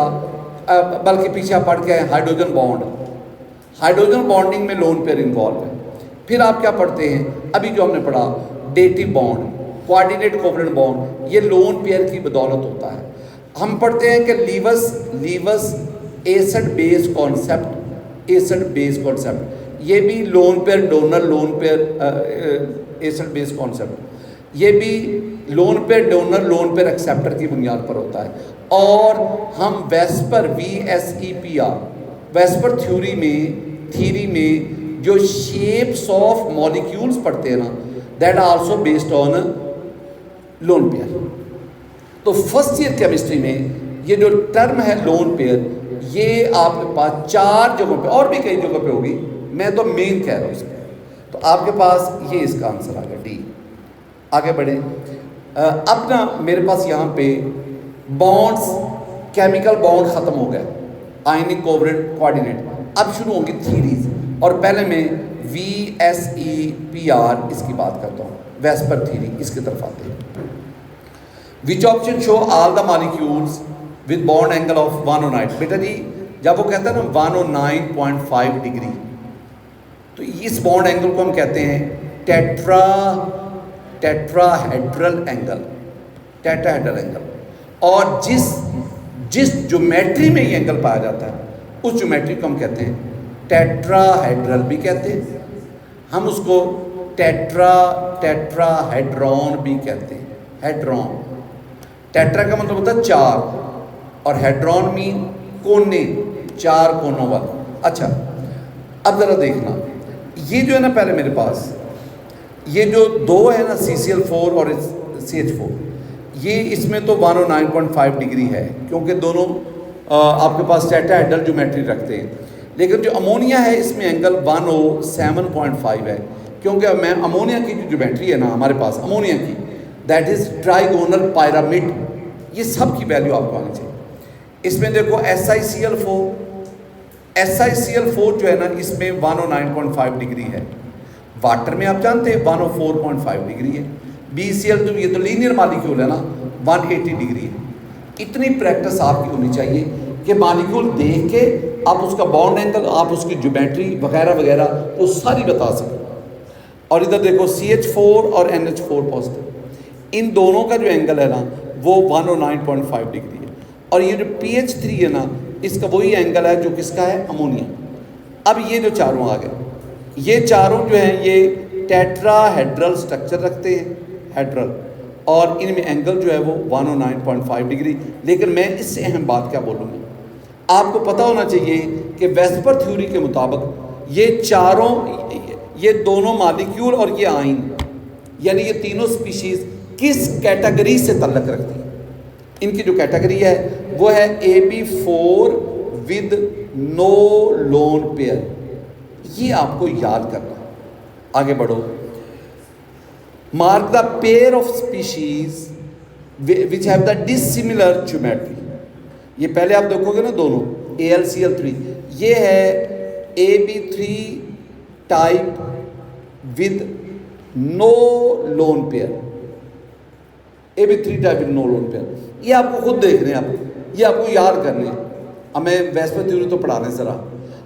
बल्कि पीछे आप पढ़ के आए, हाइड्रोजन बॉन्ड, हाइड्रोजन बॉन्डिंग में लोन पेयर इन्वॉल्व है। फिर आप क्या पढ़ते हैं, अभी जो हमने पढ़ा dative bond, coordinate covalent bond, ये लोन पेयर की बदौलत होता है। हम पढ़ते हैं कि Lewis acid base concept, acid base concept, ये भी lone pair donor, lone pair acid base concept, ये भी lone pair donor, lone pair acceptor की बुनियाद पर होता है। और हम वेस्पर VSEPR, वेस्पर थ्योरी में जो शेप्स ऑफ मॉलिक्यूल्स पढ़ते हैं ना, that are also based on lone pair. तो फर्स्ट ईयर केमिस्ट्री में ये जो टर्म है लोन पेयर, ये आपके पास 4 जगहों पे, और भी कई जगहों पे होगी, मैं तो मेन कह रहा हूँ इसमें। तो आपके पास ये इसका आंसर आ गया D। आगे बढ़े, अब ना मेरे पास यहाँ पे बॉन्ड्स, केमिकल बॉन्ड ख़त्म हो गए, आयनिक कोवलेंट कोऑर्डिनेट, अब शुरू होंगी थीरीज। और पहले मैं VSEPR इसकी बात करता हूँ, वेस्पर थ्योरी, इसकी तरफ आते हैं। Which option show all the molecules with bond angle of 109। बेटा जी जब वो कहता है ना 109.5 डिग्री, तो इस बॉन्ड एंगल को हम कहते हैं टेट्राहेड्रल एंगल, टेट्राहेड्रल एंगल। और जिस ज्योमेट्री में ये एंगल पाया जाता है उस ज्योमेट्री को हम कहते हैं टेट्राहेड्रल भी कहते हैं, हम उसको टेट्राहेड्रॉन भी कहते हैं। हेड्रॉन, टेट्रा का मतलब होता है 4, और हेड्रॉन मीन कोने, 4 कोनों वाला। अच्छा अब ज़रा देखना, ये जो है ना पहले मेरे पास ये जो 2 है ना CCl4 और CH4, ये इसमें तो 109.5 डिग्री है क्योंकि दोनों आपके पास टेट्राहेड्रल ज्योमेट्री रखते हैं। लेकिन जो अमोनिया है इसमें एंगल 107.5 है, क्योंकि मैं अमोनिया की जो ज्योमेट्री है ना हमारे पास अमोनिया की, दैट इज़ ट्राइगोनल पिरामिड। ये सब की वैल्यू आपको आनी चाहिए। इसमें देखो SiCl4 जो है ना इसमें 109.5 डिग्री है, वाटर में आप जानते हैं 104.5 डिग्री है, BCl2 ये तो लीनियर मॉलिक्यूल है ना 180 डिग्री है। इतनी प्रैक्टिस आपकी होनी चाहिए कि मॉलिक्यूल देख के आप उसका बॉन्ड एंगल, आप उसकी ज्योमेट्री वगैरह वगैरह वो सारी बता सकें। और इधर देखो CH4 और NH4 पॉजिटिव, इन दोनों का जो एंगल है ना वो 109.5 डिग्री है। और ये जो PH3 है ना इसका वही एंगल है जो किसका है, अमोनिया। अब ये जो चारों आ गए, ये चारों जो हैं ये टेट्राहेड्रल स्ट्रक्चर रखते हैं, हेड्रल, और इनमें एंगल जो है वो 109.5 डिग्री। लेकिन मैं इससे अहम बात क्या बोलूँगा, आपको पता होना चाहिए कि वेस्पर थ्योरी के मुताबिक ये चारों, ये दोनों मॉलिक्यूल और ये आयन, यानी ये तीनों स्पीशीज़ किस कैटेगरी से तल्लक रखती है। इनकी जो कैटेगरी है वो है AB4 with no lone pair. ये आपको याद करना। आगे बढ़ो, mark the pair of species which have the dissimilar geometry. ये पहले आप देखोगे ना दोनों AlCl3, ये है AB3 type with no lone pair, AB3 type with no lone pair. ये आपको खुद देखने हैं, ये आपको याद करने हैं। हमें वेस्पर थ्योरी तो पढ़ा रहे हैं ज़रा।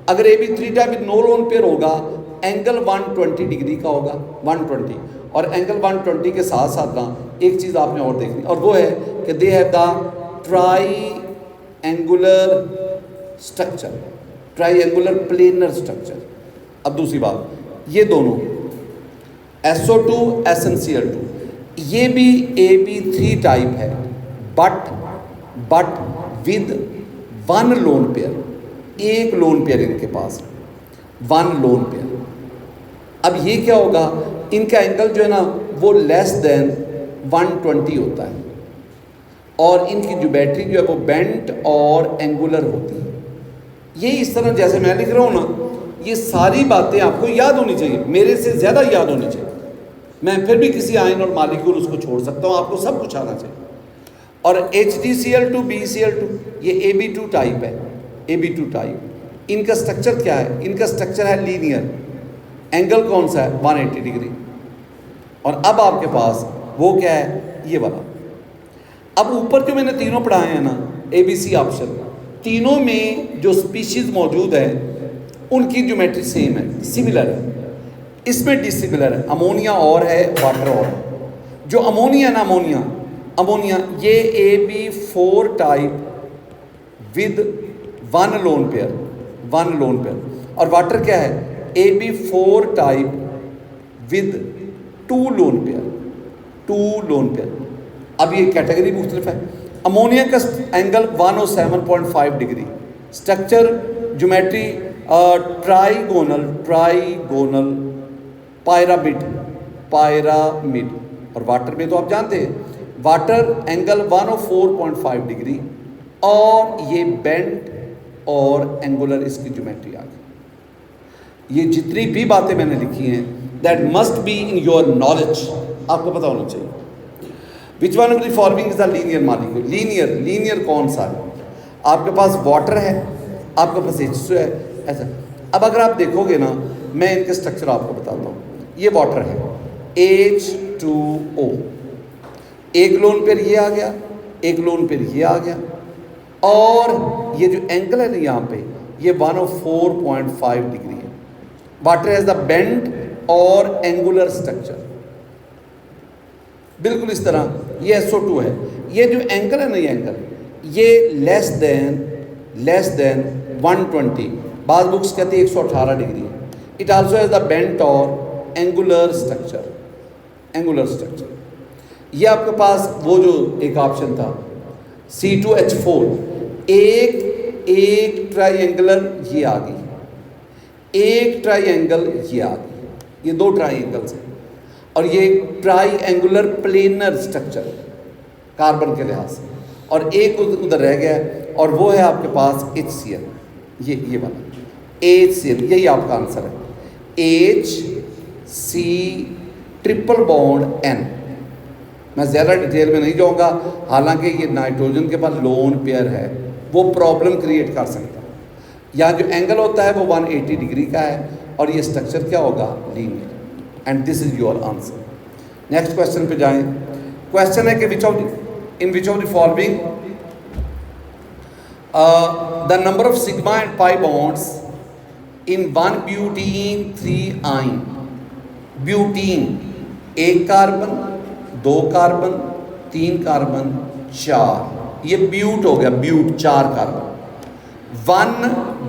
अगर AB3 type with no lone pair होगा, एंगल 120 डिग्री का होगा, 120। और एंगल 120 के साथ साथ ना एक चीज़ आपने और देखनी, और वो है कि they have the triangular structure, triangular planar structure. अब दूसरी बात, ये दोनों SO2 SnCl2, ये भी AB3 टाइप है, but with one lone pair, एक लोन पेयर इनके पास, वन लोन पेयर। अब ये क्या होगा, इनका एंगल जो है ना वो लेस देन 120 होता है, और इनकी ज्योमेट्री जो है वो बेंट और एंगुलर होती है। ये इस तरह जैसे मैं लिख रहा हूँ ना, ये सारी बातें आपको याद होनी चाहिए, मेरे से ज़्यादा याद होनी चाहिए। मैं फिर भी किसी आयन और मालिक्यूल उसको छोड़ सकता हूँ, आपको सब कुछ आना चाहिए। और HDCl2 BeCl2 ये AB2 टाइप है, AB2 टाइप। इनका स्ट्रक्चर क्या है, इनका स्ट्रक्चर है लीनियर, एंगल कौन सा है 180 डिग्री। और अब आपके पास वो क्या है, ये वाला। अब ऊपर जो मैंने तीनों पढ़ाए हैं ना, ABC ऑप्शन, तीनों में जो स्पीशीज़ मौजूद है उनकी ज्योमेट्री सेम है, सिमिलर है। इसमें डिसिमिलर है, अमोनिया और है, वाटर और है। जो अमोनिया ना, अमोनिया ये AB4 type with one lone pair, और वाटर क्या है AB4 type with two lone pair. अब ये कैटेगरी मुख्तलिफ है। अमोनिया का angle 107.5 degree, structure geometry trigonal pyramid. और वाटर में तो आप जानते हैं, वाटर एंगल 104.5 डिग्री, और ये बेंट और एंगुलर इसकी ज्योमेट्री आ गई। ये जितनी भी बातें मैंने लिखी हैं that must be in your knowledge, आपको पता होना चाहिए। विच one of the following is the linear molecule. Linear कौन सा है, आपके पास वाटर है, आपके पास H2 है, ऐसा। अब अगर आप देखोगे ना, मैं इनके स्ट्रक्चर आपको बताता हूँ। ये वाटर है H2O, एक लोन पेयर ये आ गया, एक लोन पेयर ये आ गया, और ये जो एंगल है ना यहाँ पे, ये 104.5 डिग्री है। वाटर हैज़ द बेंड और एंगुलर स्ट्रक्चर, बिल्कुल इस तरह। ये SO2 है, ये जो एंगल है ना, ये एंगल ये लेस देन 120, बाद बुक्स कहती है 118 डिग्री है। It also has the bent और एंगुलर स्ट्रक्चर। ये आपके पास वो जो एक ऑप्शन था C2H4, एक ट्राइएंगुलर ये आ गई, एक ट्राइएंगल ये आ गई, ये दो ट्राइएंगल्स हैं, और ये ट्राइएंगुलर प्लेनर स्ट्रक्चर कार्बन के लिहाज से, और एक उधर रह गया है, और वो है आपके पास HCl, ये वाला HCl, यही आपका आंसर है। HC triple bond N। मैं ज़्यादा डिटेल में नहीं जाऊँगा, हालांकि ये नाइट्रोजन के पास लोन पेयर है, वो प्रॉब्लम क्रिएट कर सकता है। यहाँ जो एंगल होता है वो 180 डिग्री का है, और ये स्ट्रक्चर क्या होगा, linear. And this is your answer. Next question पे जाएं। क्वेश्चन है कि in which of the following the number of sigma and pi bonds in one butyne 3 yne. Butene, एक कार्बन, दो कार्बन, तीन कार्बन, चार, ये ब्यूट हो गया, ब्यूट 4 कार्बन। वन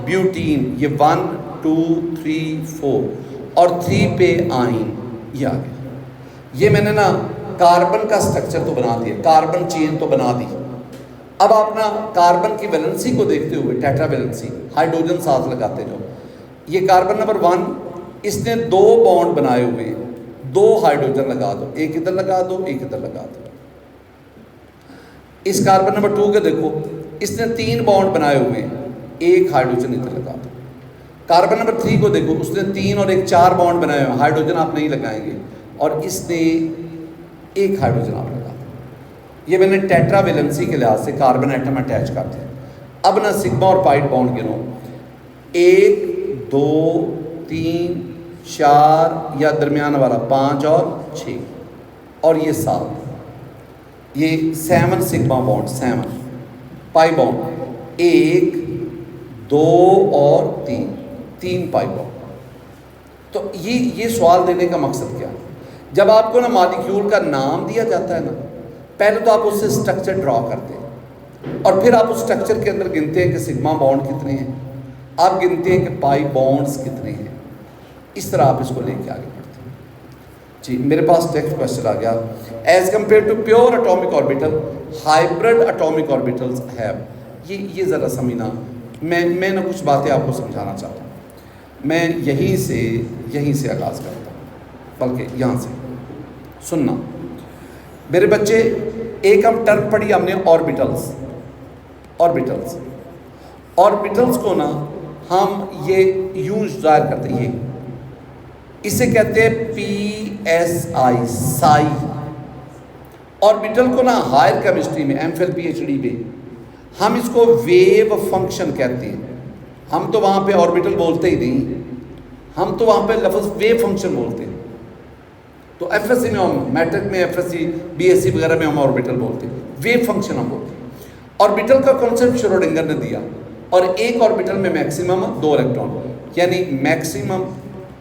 ब्यूटीन, ये 1 2 3 4, और 3 पे आइन, ये आ गया। ये मैंने ना कार्बन का स्ट्रक्चर तो बना दिया, कार्बन चेन तो बना दी। अब आप ना कार्बन की वैलेंसी को देखते हुए, टेट्रा वैलेंसी, हाइड्रोजन साथ लगाते जाओ। ये कार्बन नंबर 1, इसने 2 बॉन्ड बनाए हुए हैं, 2 हाइड्रोजन लगा दो, एक इधर लगा दो, एक इधर लगा दो। इस कार्बन नंबर 2 के देखो, इसने 3 बॉन्ड बनाए हुए हैं, एक हाइड्रोजन इधर लगा दो। कार्बन नंबर 3 को देखो, उसने 3 और एक 4 बॉन्ड बनाए हुए हैं, हाइड्रोजन आप नहीं लगाएंगे, और इसने एक हाइड्रोजन आप लगा दो। ये मैंने टेट्रा वैलेंसी के लिहाज से कार्बन एटम अटैच कर दिया। अब ना सिग्मा और पाई बॉन्ड गिनो, 1 2 3 4, या दरमियान वाला 5 और 6, और ये 7, ये 7 सिग्मा बॉन्ड, 7 पाई बॉन्ड, 1 2 और 3 पाई बॉन्ड। तो ये सवाल देने का मकसद क्या है, जब आपको ना मॉलिक्यूल का नाम दिया जाता है ना, पहले तो आप उससे स्ट्रक्चर ड्रॉ करते हैं, और फिर आप उस स्ट्रक्चर के अंदर गिनते हैं कि सिग्मा बॉन्ड कितने हैं, आप गिनते हैं कि पाई बॉन्ड्स कितने हैं। इस तरह आप इसको लेके आगे बढ़ते हैं। जी, मेरे पास टेक्स्ट क्वेश्चन आ गया। As compare to pure atomic orbital, hybrid atomic orbitals have, ये ज़रा समझना, मैं ना कुछ बातें आपको समझाना चाहता हूँ। मैं यहीं से आगाज़ करता हूँ, बल्कि यहाँ से सुनना मेरे बच्चे। एक हम टर्म पढ़ी हमने, ऑर्बिटल्स को ना हम ये यूं जाहिर करते हैं, ये इसे कहते हैं PSI, साई। ऑर्बिटल को ना हायर केमिस्ट्री में MPhil PhD में हम इसको वेव फंक्शन कहते हैं। हम तो वहाँ पे ऑर्बिटल बोलते ही नहीं, हम तो वहाँ पे लफ्ज़ वेव फंक्शन बोलते हैं। तो FSC में हम, मैट्रिक में FSC BSc वगैरह में हम ऑर्बिटल बोलते हैं, वेव फंक्शन हम बोलते हैं। ऑर्बिटल का कॉन्सेप्ट श्रोडिंगर ने दिया, और एक ऑर्बिटल में मैक्सिमम 2 इलेक्ट्रॉन, यानी maximum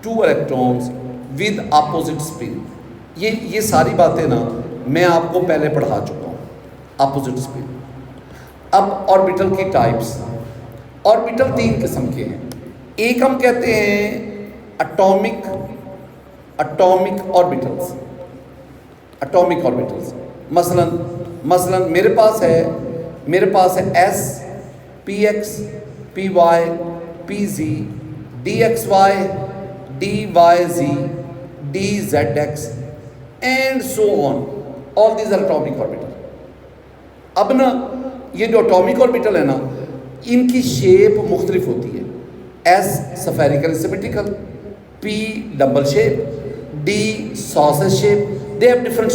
2 electrons with opposite spin. ये सारी बातें ना मैं आपको पहले पढ़ा चुका हूँ, अपोजिट स्पिन। अब ऑर्बिटल की टाइप्स, ऑर्बिटल 3 किस्म के हैं। एक हम कहते हैं एटॉमिक ऑर्बिटल्स, मसलन मेरे पास है S, PX, PY, PZ, DXY, DYZ, DZX and so on, all these are atomic orbital. अब ना ये जो एटॉमिक ऑर्बिटल है ना, इनकी शेप मुख्तलिफ होती है। S spherical symmetrical, P double shape, D sausage shape, they have different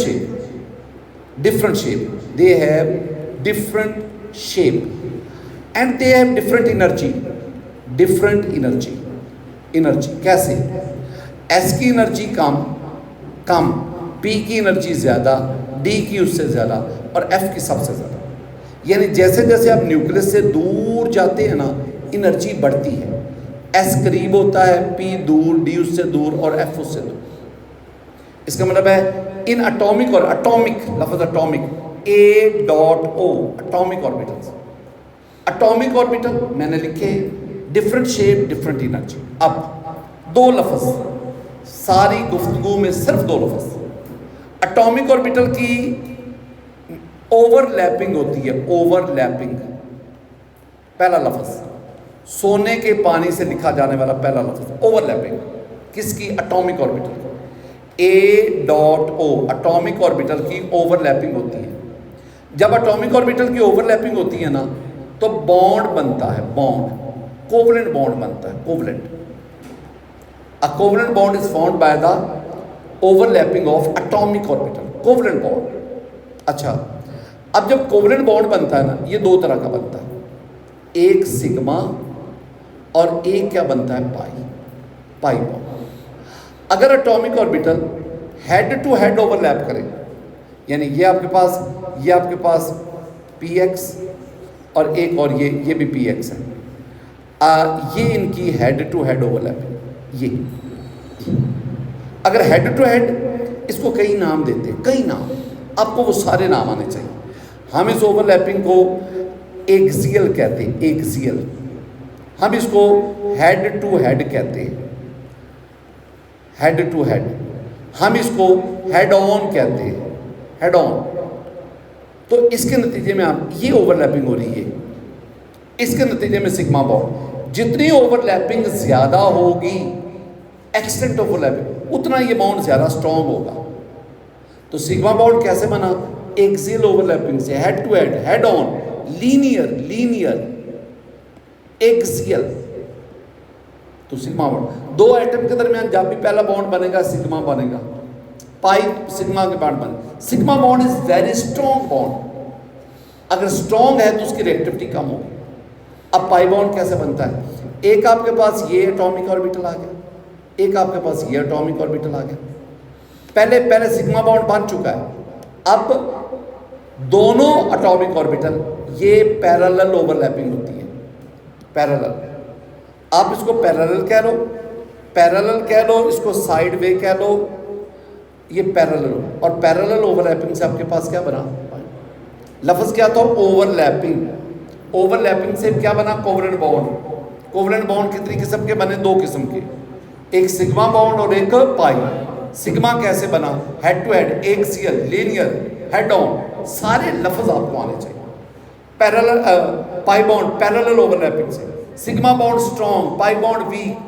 shape and they have different energy. कैसे? S की एनर्जी कम, P की एनर्जी ज़्यादा, D की उससे ज़्यादा, और F की सबसे ज़्यादा। यानी जैसे जैसे आप न्यूक्लियस से दूर जाते हैं ना, एनर्जी बढ़ती है। S करीब होता है, P दूर, D उससे दूर, और F उससे दूर। इसका मतलब है इन एटॉमिक लफ्ज़ एटॉमिक, A.O, एटॉमिक ऑर्बिटल मैंने लिखे, डिफरेंट शेप, डिफरेंट एनर्जी। अब 2 लफ्ज़, सारी गुफ्तगू में सिर्फ 2 लफ्ज़। एटॉमिक ऑर्बिटल की ओवरलैपिंग होती है, पहला लफ्ज़, सोने के पानी से लिखा जाने वाला पहला लफ्ज़ ओवरलैपिंग। किसकी? Atomic orbital. A.O, atomic orbital की ओवरलैपिंग होती है। जब एटॉमिक ऑर्बिटल की ओवरलैपिंग होती है ना, तो बॉन्ड बनता है, कोवलेंट बॉन्ड बनता है, A covalent bond is formed by the overlapping of atomic orbital, covalent bond। अच्छा, अब जब कोवलेंट बॉन्ड बनता है ना, ये 2 तरह का बनता है, एक सिग्मा और एक क्या बनता है, पाई बॉन्ड। अगर atomic orbital head to head overlap करें, यानी ये आपके पास PX और एक और ये भी PX है, ये इनकी हेड टू हेड ओवरलैप है। ये अगर हेड टू हेड, इसको कई नाम देते हैं, कई नाम, आपको वो सारे नाम आने चाहिए। हम इस ओवरलैपिंग को एक्सियल कहते हैं, एक्सियल। हम इसको हेड टू हेड कहते हैं, हेड टू हेड। हम इसको हेड ऑन कहते हैं, हेड ऑन। तो इसके नतीजे में आप ये ओवरलैपिंग हो रही है, इसके नतीजे में सिग्मा बॉन्ड, जितनी ओवरलैपिंग ज़्यादा होगी, एक्सटेंट ओवरलैपिंग, उतना ये बॉन्ड ज़्यादा स्ट्रॉन्ग होगा। तो सिग्मा बॉन्ड कैसे बना? एक्सियल ओवरलैपिंग से, head to head, head on, linear, axial. तो सिग्मा बॉन्ड 2 एटम के दरमियान जब भी पहला बॉन्ड बनेगा, सिग्मा बनेगा, पाई सिग्मा के बॉन्ड बने। Sigma bond is very strong bond. अगर स्ट्रॉन्ग है तो उसकी रिएक्टिविटी कम होगी। अब पाई बॉन्ड कैसे बनता है? एक आपके पास ये एटॉमिक ऑर्बिटल आ गया, एक आपके पास ये एटॉमिक ऑर्बिटल आ गया। पहले सिग्मा बॉन्ड बन चुका है, अब दोनों एटॉमिक ऑर्बिटल ये पैरेलल ओवरलैपिंग होती है, पैरेलल। आप इसको पैरेलल कह लो, इसको साइड वे कह लो, ये पैरेलल। और पैरेलल ओवरलैपिंग से आपके पास क्या बना? लफ्ज़ क्या था? ओवरलैपिंग से क्या बना? Covalent bond. कोवलेंट बॉन्ड कितनी किस्म के बने? 2 किस्म के, एक सिग्मा बॉन्ड और एक पाई। सिग्मा कैसे बना, head to head, axial, linear, head on, सारे लफ्ज आपको आने चाहिए। Parallel, pi bond parallel overlapping से, sigma bond strong, pi bond weak,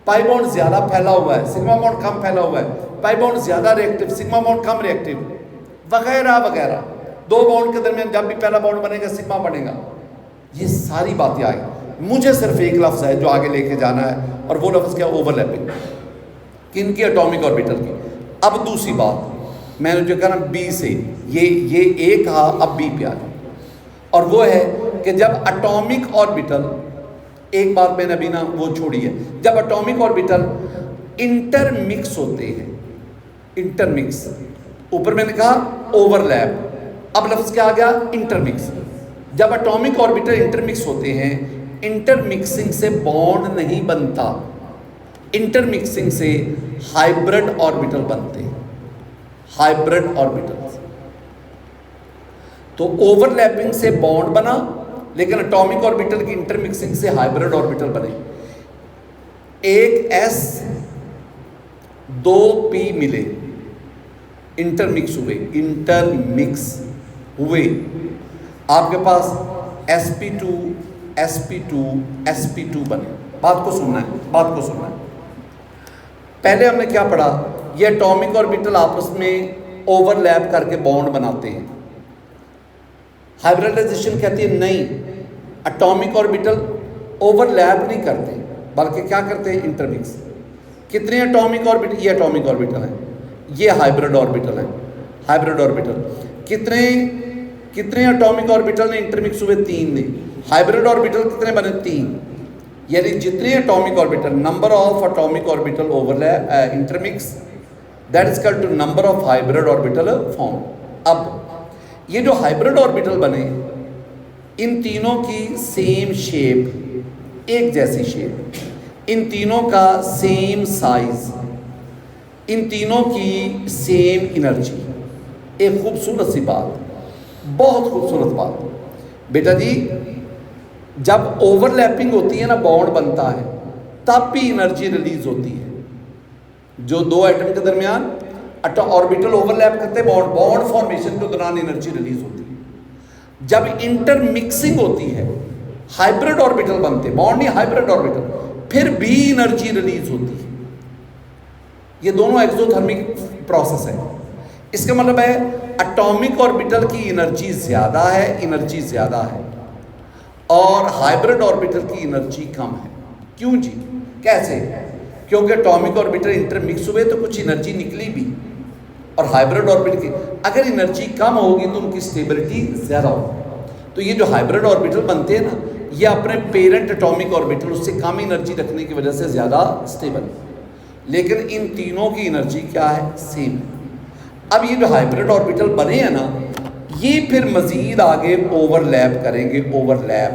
pi bond ज़्यादा फैला हुआ है, सिग्मा बॉन्ड कम फैला हुआ है, पाई बॉन्ड ज़्यादा रिएक्टिव, सिग्मा बॉन्ड कम रिएक्टिव, वगैरह वगैरह। दो बॉन्ड के दरमियान जब भी पहला बॉन्ड बनेगा सिग्मा बनेगा। ये सारी बातें आएगी। मुझे सिर्फ एक लफ्ज़ है जो आगे लेके जाना है, और वो लफ्ज़ क्या, ओवरलैपिंग, किन की, एटॉमिक ऑर्बिटल की। अब दूसरी बात मैंने जो कहा ना बी से, ये एक कहा, अब बी पे आ जाए, और वो है कि जब एटॉमिक ऑर्बिटल, एक बात मैंने अभी ना वो छोड़ी है, जब एटॉमिक ऑर्बिटल इंटरमिक्स होते हैं, इंटरमिक्स, ऊपर मैंने कहा ओवरलैप, अब लफ्ज़ क्या आ गया, इंटरमिक्स। जब एटॉमिक ऑर्बिटल इंटरमिक्स होते हैं, इंटरमिक्सिंग से बॉन्ड नहीं बनता, इंटरमिक्सिंग से हाइब्रिड ऑर्बिटल बनते हैं, हाइब्रिड ऑर्बिटल। तो ओवरलैपिंग से बॉन्ड बना, लेकिन एटॉमिक ऑर्बिटल की इंटरमिक्सिंग से हाइब्रिड ऑर्बिटल बने। एक S 2 P मिले, इंटरमिक्स हुए, इंटरमिक्स हुए, आपके पास sp2 sp2 sp2 बने। बात को सुनना है, बात को सुनना है। पहले हमने क्या पढ़ा, ये एटॉमिक ऑर्बिटल आपस में ओवरलैप करके बॉन्ड बनाते हैं। हाइब्रिडाइजेशन कहती है नहीं, एटॉमिक ऑर्बिटल ओवरलैप नहीं करते, बल्कि क्या करते हैं, इंटरमिक्स। कितने एटॉमिक ऑर्बिटल, ये एटॉमिक ऑर्बिटल है, ये हाइब्रिड ऑर्बिटल है, हाइब्रिड ऑर्बिटल। कितने एटॉमिक ऑर्बिटल ने इंटरमिक्स हुए, 3 ने। हाइब्रिड ऑर्बिटल कितने बने, 3। यानी जितने atomic orbital, number of atomic orbital overlap intermix, that is equal to number of hybrid orbital form. अब ये जो हाइब्रिड ऑर्बिटल बने, इन तीनों की सेम शेप, एक जैसी शेप, इन तीनों का सेम साइज, इन तीनों की सेम एनर्जी। एक खूबसूरत सी बात, बहुत खूबसूरत बात बेटा जी, जब ओवरलैपिंग होती है ना, बॉन्ड बनता है, तब भी एनर्जी रिलीज होती है। जो दो एटम के दरमियान ऑर्बिटल ओवरलैप करते हैं, बॉन्ड फॉर्मेशन के दौरान एनर्जी रिलीज होती है। जब इंटरमिक्सिंग होती है, हाइब्रिड ऑर्बिटल बनते, बॉन्ड नहीं हाइब्रिड ऑर्बिटल, फिर भी एनर्जी रिलीज होती है। ये दोनों एक्सोथर्मिक प्रोसेस है। इसका मतलब है एटॉमिक ऑर्बिटल की एनर्जी ज़्यादा है, एनर्जी ज़्यादा है, और हाइब्रिड ऑर्बिटल की एनर्जी कम है। क्यों जी, कैसे? क्योंकि एटॉमिक ऑर्बिटल इंटरमिक्स हुए तो कुछ एनर्जी निकली भी, और हाइब्रिड ऑर्बिटल की अगर एनर्जी कम होगी तो उनकी स्टेबिलिटी ज़्यादा होगी। तो ये जो हाइब्रिड ऑर्बिटल बनते हैं ना, ये अपने पेरेंट एटॉमिक ऑर्बिटल उससे कम एनर्जी रखने की वजह से ज़्यादा स्टेबल है, लेकिन इन तीनों की एनर्जी क्या है, सेम है। अब ये जो हाइब्रिड ऑर्बिटल बने हैं ना, ये फिर मज़ीद आगे ओवरलैप करेंगे, ओवरलैप,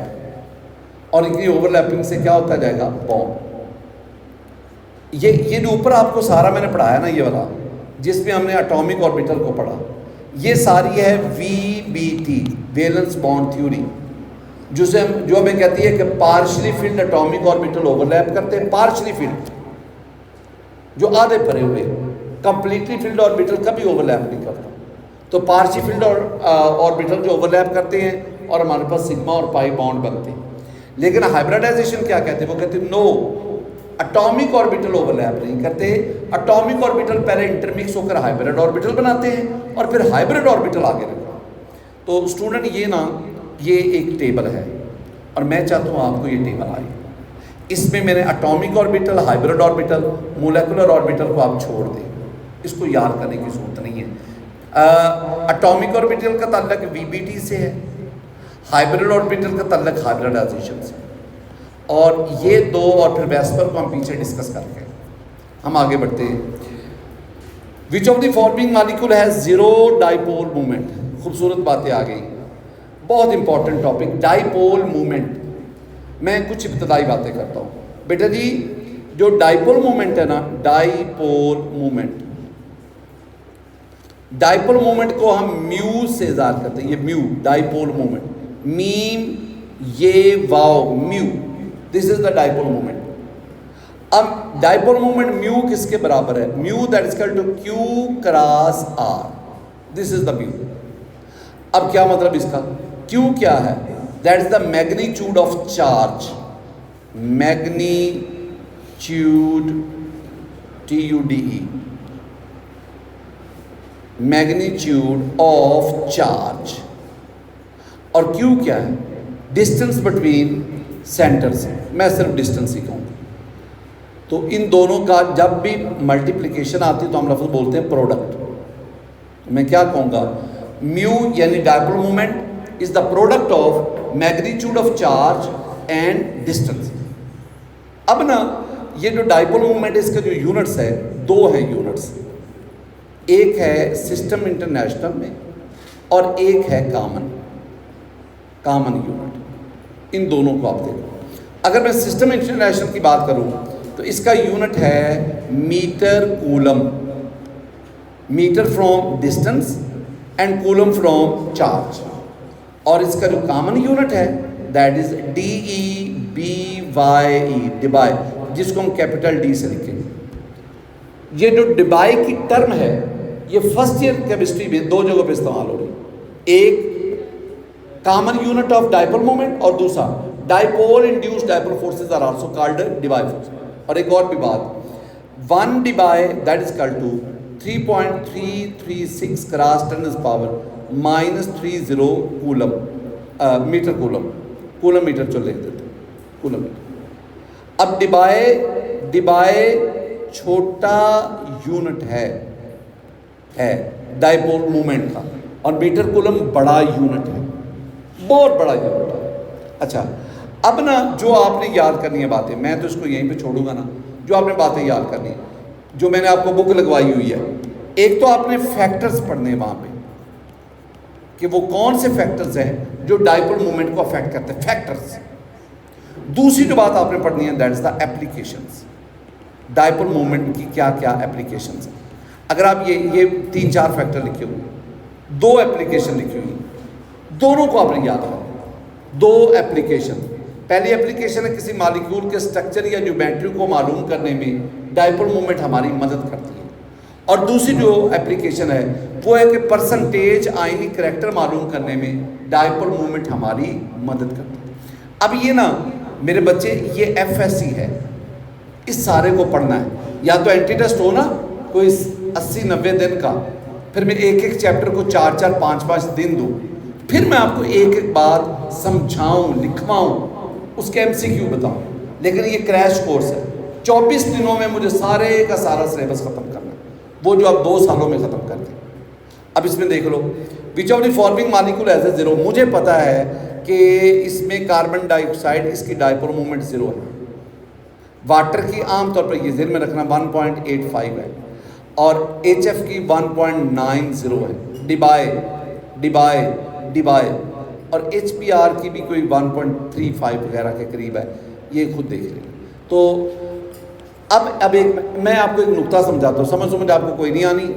और इनकी ओवरलैपिंग से क्या होता जाएगा, बॉन्ड। ये जो ऊपर आपको सारा मैंने पढ़ाया ना, ये वाला जिसमें हमने एटॉमिक ऑर्बिटल को पढ़ा, ये सारी है VBT, वैलेंस बॉन्ड थ्योरी, जो हमें कहती है कि partially field atomic orbital overlap करते हैं, पार्शली फिल्ड जो आधे भरे हुए, कंप्लीटली फिल्ड ऑर्बिटल कभी ओवरलैप नहीं करता। तो पार्शली फिल्ड ऑर्बिटल जो ओवरलैप करते हैं, और हमारे पास सिग्मा और पाई बॉन्ड बनते हैं। लेकिन हाइब्रिडाइजेशन क्या कहते हैं, वो कहते हैं नो, एटॉमिक ऑर्बिटल ओवरलैप नहीं करते। एटॉमिक ऑर्बिटल पहले इंटरमिक्स होकर हाइब्रिड ऑर्बिटल बनाते हैं, और फिर हाइब्रिड ऑर्बिटल आगे रखते। तो स्टूडेंट ये एक टेबल है, और मैं चाहता हूँ आपको ये टेबल आए। इसमें मैंने atomic orbital, hybrid orbital, molecular orbital को आप छोड़ दें, इसको याद करने की जरूरत नहीं है। एटॉमिक ऑर्बिटल का ताल्लुक VBT से है, हाइब्रिड ऑर्बिटल का ताल्लुक हाइब्रिडाइजेशन से, और ये दो और फिर वेस्पर को हम पीछे डिस्कस करके हम आगे बढ़ते हैं। विच of the following molecule has zero dipole movement. खूबसूरत बातें आ गई, बहुत इंपॉर्टेंट टॉपिक, डाइपोल मूवमेंट। मैं कुछ इब्तदाई बातें करता हूँ बेटा जी। जो डाइपोल मूवमेंट है ना, डाइपोल मूवमेंट, डाइपोल मूवमेंट को हम म्यू से इज़ार करते हैं। ये म्यू, डाइपोल मूवमेंट, मीम ये वाओ mu, this is the dipole movement. अब डाइपोल मोमेंट म्यू किसके बराबर है? Mu that is equal to q cross r, this is the mu. अब क्या मतलब इसका? क्यू क्या है? That is the magnitude of charge, magnitude TUDE, magnitude of charge. और क्यू क्या है? Distance between centres. मैं सिर्फ डिस्टेंस ही कहूँगा। तो इन दोनों का जब भी मल्टीप्लिकेशन आती है तो हम लफ्ज़ बोलते हैं प्रोडक्ट। तो मैं क्या कहूँगा? म्यू यानी dipole moment is the product of magnitude of charge and distance. अब ना ये जो डाइपोल मोमेंट है इसके जो यूनिट्स है, दो हैं यूनिट्स। एक है सिस्टम इंटरनेशनल में और एक है कॉमन यूनिट। इन दोनों को आप देखो। अगर मैं सिस्टम इंटरनेशनल की बात करूं तो इसका यूनिट है metre coulomb, metre from distance and coulomb from charge. और इसका जो कॉमन यूनिट है दैट इज DEBYE, डिबाई, जिसको हम कैपिटल D से लिखेंगे। ये जो डिबाई की टर्म है ये फर्स्ट ईयर केमिस्ट्री में दो जगहों पे इस्तेमाल हो रही है। एक common unit of dipole moment और दूसरा dipole induced dipole forces are also called debye force. और एक और भी बात, 1 debye that is equal to 3.336 cross 10⁻³ coulomb, metre coulomb metre जो लिख देते कूलम मीटर। अब डिबाई छोटा यूनिट है डाइपोल मोमेंट का, और मीटर कूलम बड़ा यूनिट है, बहुत बड़ा यूनिट है। अच्छा, अब ना जो आपने याद करनी है बातें, मैं तो इसको यहीं पे छोड़ूंगा ना, जो आपने बातें याद करनी है, जो मैंने आपको बुक लगवाई हुई है। एक तो आपने फैक्टर्स पढ़ने हैं वहाँ पे कि वो कौन से फैक्टर्स हैं जो डाइपोल मोमेंट को अफेक्ट करते हैं, फैक्टर्स। दूसरी जो बात आपने पढ़नी है that is the applications, dipole moment की क्या क्या एप्लीकेशंस हैं। अगर आप ये 3-4 फैक्टर लिखे हुए, 2 एप्लीकेशन लिखी हुई, दोनों को आपने याद रखना। 2 एप्लीकेशन, पहली एप्लीकेशन है किसी मॉलिक्यूल के स्ट्रक्चर या ज्योमेट्री को मालूम करने में डाइपोल मोमेंट हमारी मदद करती है, और दूसरी जो एप्लीकेशन है वो है कि परसेंटेज आयनिक करैक्टर मालूम करने में डाइपोल मोमेंट हमारी मदद करती है। अब ये ना मेरे बच्चे, ये FSC है, इस सारे को पढ़ना है। या तो एंटी टेस्ट हो ना कोई 80-90 दिन का, फिर मैं एक चैप्टर को 4-4, 5-5 दिन दूँ, फिर मैं आपको एक बात समझाऊँ, लिखवाऊँ, उसके MCQ बताऊँ। लेकिन ये क्रैश कोर्स है, 24 दिनों में मुझे सारे का सारा सिलेबस ख़त्म करना है, वो जो आप 2 सालों में ख़त्म कर दें। अब इसमें देख लो, which of the following molecule has a zero. मुझे पता है कि इसमें कार्बन डाइऑक्साइड, इसकी डाइपोल मोमेंट 0 है। वाटर की आमतौर पर ये ज़हन में रखना 1.85 है, और HF की 1.90 है। डिबाई और HBr की भी कोई 1.35 वगैरह के करीब है, ये खुद देख लें। तो अब एक मैं आपको एक नुक्ता समझाता हूँ, समझ आपको कोई नहीं आनी,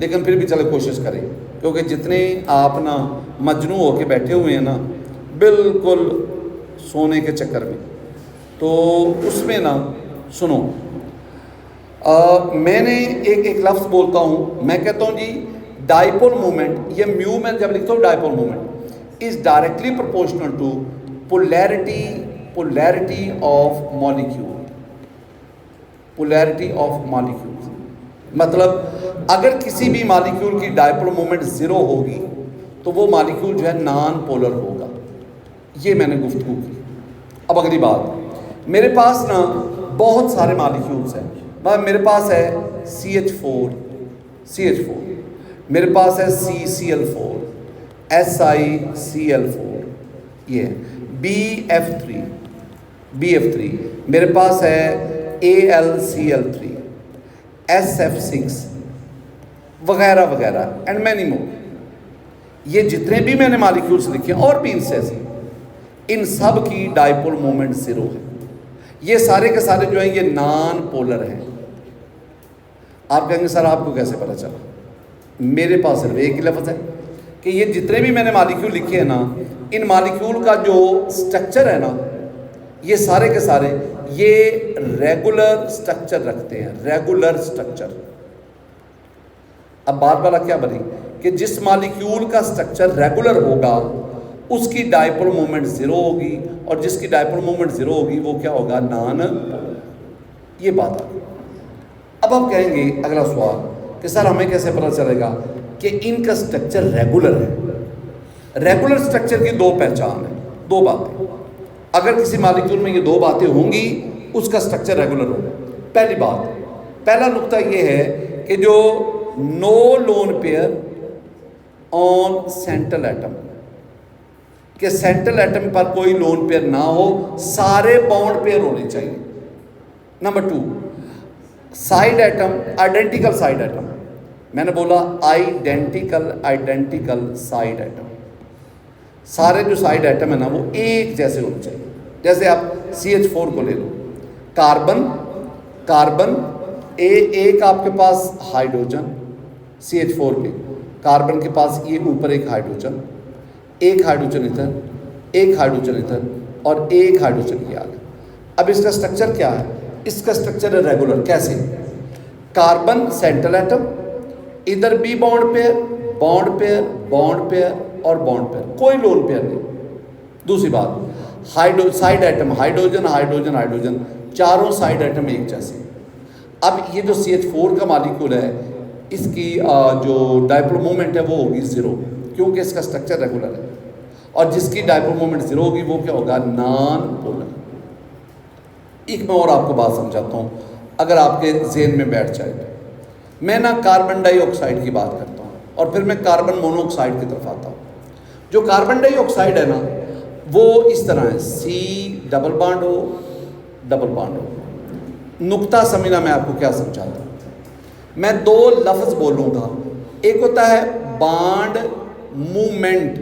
लेकिन फिर भी चलो कोशिश करें, क्योंकि जितने आप ना मजनू होके बैठे हुए हैं ना बिल्कुल सोने के चक्कर में, तो उसमें ना सुनो, मैंने एक लफ्ज़ बोलता हूँ, मैं कहता हूँ जी डाइपोल मोमेंट, ये म्यू में जब लिखता हूँ dipole moment is directly proportional to polarity of molecule. मतलब अगर किसी भी मॉलिक्यूल की डाइपोल मोमेंट 0 होगी तो वो मॉलिक्यूल जो है नॉन पोलर होगा। ये मैंने गुफ्तगू की। अब अगली बात, मेरे पास ना बहुत सारे मॉलिक्यूल्स हैं। मेरे पास है CH4, मेरे पास है CCl4, SiCl4, ये है BF3, मेरे पास है AlCl3, SF6 वगैरह वगैरह एंड मैनी मोर। ये जितने भी मैंने मॉलिक्यूल्स लिखे और भी इनसे ऐसे, इन सब की डाइपोल मोमेंट 0 है। ये सारे के सारे जो हैं ये नॉन पोलर हैं। आप कहेंगे सर आपको कैसे पता चला? मेरे पास सिर्फ एक ही लफ्ज़ है कि ये जितने भी मैंने मॉलिक्यूल लिखे हैं ना, इन मॉलिक्यूल का जो स्ट्रक्चर है ना, ये सारे के सारे ये रेगुलर स्ट्रक्चर रखते हैं, रेगुलर स्ट्रक्चर। अब बात वाला क्या बनी कि जिस मॉलिक्यूल का स्ट्रक्चर रेगुलर होगा उसकी डायपोल मोमेंट जीरो होगी, और जिसकी डायपोल मोमेंट जीरो होगी वो क्या होगा, नॉन पोलर। ये बात आ गई। अब आप कहेंगे अगला सवाल कि सर हमें कैसे पता चलेगा कि इनका स्ट्रक्चर रेगुलर है। रेगुलर स्ट्रक्चर की दो पहचान है, दो बातें। अगर किसी मॉलिक्यूल में ये दो बातें होंगी उसका स्ट्रक्चर रेगुलर होगा। पहली बात, पहला नुक्ता ये है कि जो no lone pair on central atom, कि सेंट्रल एटम पर कोई लोन पेयर ना हो, सारे बॉन्ड पेयर होने चाहिए। Number 2, side atom identical side atom. मैंने बोला आइडेंटिकल साइड एटम, सारे जो साइड एटम है ना वो एक जैसे होने चाहिए। जैसे आप CH4 को ले लो, कार्बन एक आपके पास हाइड्रोजन CH4 के, कार्बन के पास ये ऊपर एक हाइड्रोजन इधर, एक हाइड्रोजन इधर, और एक हाइड्रोजन ये आगे। अब इसका स्ट्रक्चर क्या है? इसका स्ट्रक्चर है रेगुलर। कैसे? कार्बन सेंट्रल एटम, इधर भी bond pair bond pair bond pair और बॉन्ड पेयर, कोई लोन पेयर नहीं। दूसरी बात, साइड एटम हाइड्रोजन, चारों साइड एटम एक जैसे। अब ये जो CH4 का मॉलिक्यूल है इसकी जो डायपोल मोमेंट है वो होगी ज़ीरो, क्योंकि इसका स्ट्रक्चर रेगुलर है, और जिसकी डायपोल मोमेंट ज़ीरो होगी वो क्या होगा, नॉन पोलर। एक मैं और आपको बात समझाता हूँ, अगर आपके जेहन में बैठ जाए तो। मैं ना कार्बन डाइऑक्साइड की बात करता हूँ और फिर मैं कार्बन मोनोऑक्साइड की तरफ आता हूँ। जो कार्बन डाइऑक्साइड है ना वो इस तरह है, C डबल बॉन्ड हो। नुक्ता समझना, मैं आपको क्या समझाता हूँ। मैं दो लफ्ज़ बोलूँगा, एक होता है बॉन्ड मूवमेंट,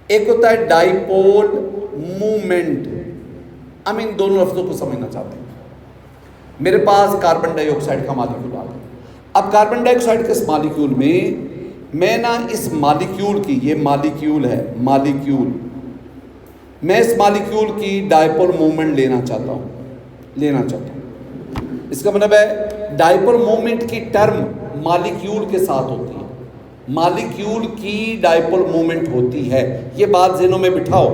एक होता है डाइपोल मूवमेंट। हम इन दोनों लफ्ज़ों को समझना चाहते हैं। मेरे पास कार्बन डाइऑक्साइड का मॉलिक्यूल आ गया। अब कार्बन डाइऑक्साइड के इस मॉलिक्यूल में मैं ना इस मॉलिक्यूल की, ये मॉलिक्यूल है, मैं इस मॉलिक्यूल की डाइपोल मूवमेंट लेना चाहता हूँ। इसका मतलब है डाइपोल मूवमेंट की टर्म मॉलिक्यूल के साथ होती है, मॉलिक्यूल की डाइपोल मूवमेंट होती है। ये बात ज़हनों में बिठाओ।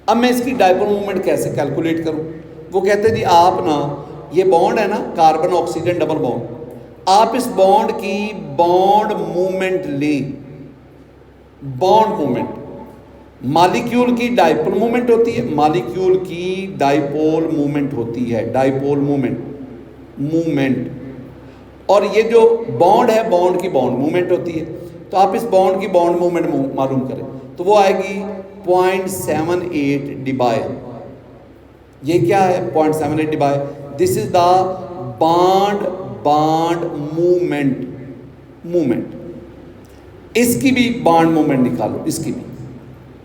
अब मैं इसकी डाइपोल मूवमेंट कैसे कैलकुलेट करूँ? वो कहते हैं जी आप ना, ये बॉन्ड है ना कार्बन ऑक्सीजन डबल बॉन्ड, आप इस बॉन्ड की बॉन्ड मूवमेंट लें। बॉन्ड मूवमेंट, मॉलिक्यूल की डाइपोल मूवमेंट होती है, मॉलिक्यूल की डाइपोल मूवमेंट होती है, डाइपोल मूवमेंट। और ये जो बॉन्ड है, बॉन्ड की बॉन्ड मूवमेंट होती है। तो आप इस बॉन्ड की बॉन्ड मूवमेंट मालूम करें तो वो आएगी 0.78 डिबाई। ये क्या है? 0.78 debye. This is the bond movement. इसकी भी बॉन्ड मूवमेंट निकालो, इसकी भी,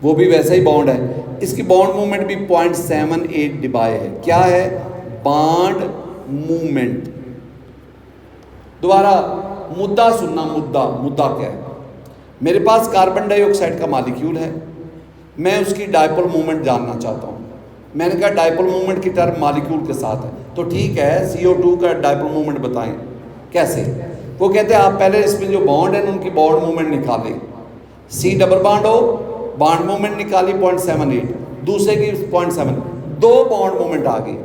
वो भी वैसा ही बॉन्ड है, इसकी बॉन्ड मूवमेंट भी 0.78 डिबाई है। क्या है? Bond movement. दोबारा मुद्दा सुनना, मुद्दा क्या है? मेरे पास कार्बन डाइऑक्साइड का मॉलिक्यूल है, मैं उसकी डाइपोल मूवमेंट जानना चाहता हूँ। मैंने कहा डाइपोल मूवमेंट की टर्म मॉलिक्यूल के साथ है, तो ठीक है CO2 का डाइपोल मूवमेंट बताएं। कैसे? वो कहते हैं आप पहले इसमें जो बॉन्ड है उनकी बॉन्ड मूवमेंट निकालें। C डबल बॉन्ड हो, बॉन्ड मूवमेंट निकाली 0.78, दूसरे की 0.7, दो बॉन्ड मूवमेंट आ गई।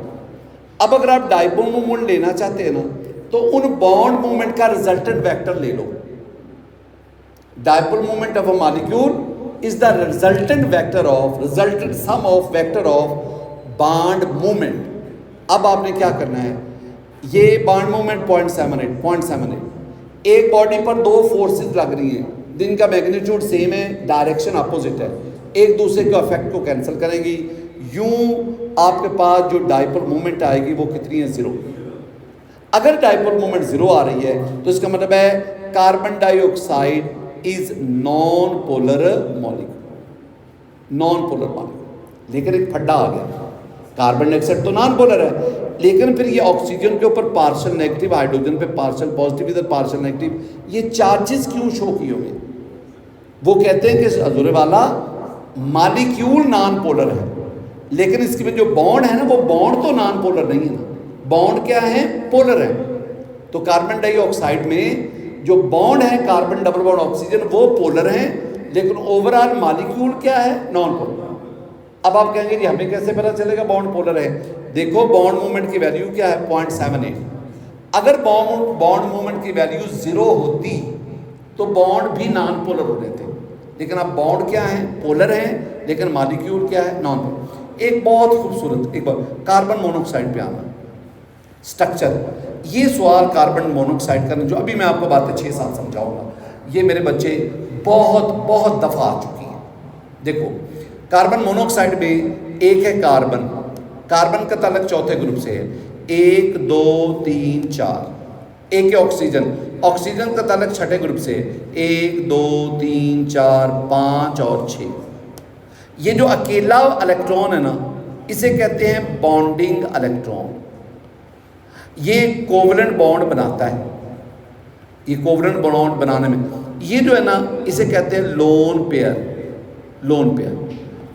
अब अगर आप डाइपोल मूवमेंट लेना चाहते हैं ना तो उन बॉन्ड मूवमेंट का रिजल्टेंट वेक्टर ले लो। Dipole movement of a molecule is the resultant sum of vector of bond movement. अब आपने क्या करना है, ये बॉन्ड मूवमेंट 0.78, एक बॉडी पर दो फोर्सेस लग रही हैं जिनका मैग्नीट्यूड सेम है, डायरेक्शन अपोजिट है, एक दूसरे के इफेक्ट को कैंसिल करेंगी। यूं आपके पास जो डाइपोल मूवमेंट आएगी वो कितनी है? 0। अगर डाइपोल मूवमेंट 0 आ रही है तो इसका मतलब है carbon dioxide is non polar molecule. लेकिन एक फड्डा आ गया, कार्बन डाइऑक्साइड तो नॉन पोलर है, लेकिन फिर ये ऑक्सीजन के ऊपर पार्शियल नेगेटिव, हाइड्रोजन पे पार्शियल पॉजिटिव, इधर पार्शियल नेगेटिव, ये चार्जेस क्यों शो किए हुए? वो कहते हैं कि अजूरे वाला मॉलिक्यूल नॉन पोलर है, लेकिन इसके में जो बॉन्ड है ना, वो बॉन्ड तो नॉन पोलर नहीं है ना, बॉन्ड क्या है, पोलर है। तो कार्बन डाइऑक्साइड में जो बॉन्ड है कार्बन डबल बॉन्ड ऑक्सीजन वो पोलर है, लेकिन ओवरऑल मॉलिक्यूल क्या है, नॉन पोलर। अब आप कहेंगे जी हमें कैसे पता चलेगा बॉन्ड पोलर है? देखो बॉन्ड मूवमेंट की वैल्यू क्या है, 0.78। अगर बॉन्ड मूवमेंट की वैल्यू 0 होती तो बॉन्ड भी नॉन पोलर हो जाते, लेकिन अब बॉन्ड क्या है, पोलर है, लेकिन मॉलिक्यूल क्या है, नॉन पोलर। एक बहुत खूबसूरत, एक बार कार्बन मोनोऑक्साइड पे आना, स्ट्रक्चर। ये सवाल कार्बन मोनोऑक्साइड का जो अभी मैं आपको बातें 6-7 समझाऊंगा, ये मेरे बच्चे बहुत बहुत दफ़ा आ चुकी हैं। देखो कार्बन मोनोऑक्साइड में एक है कार्बन, कार्बन का ताल्लुक चौथे ग्रुप से है, 1 2 3 4। एक है ऑक्सीजन, ऑक्सीजन का ताल्लुक छठे ग्रुप से है, 1 2 3 4 5 और 6। ये जो अकेला इलेक्ट्रॉन है ना, इसे कहते हैं बॉन्डिंग इलेक्ट्रॉन। ये कोवलेंट बॉन्ड बनाता है, ये कोवलेंट बॉन्ड बनाने में ये जो है ना, इसे कहते हैं लोन पेयर, लोन पेयर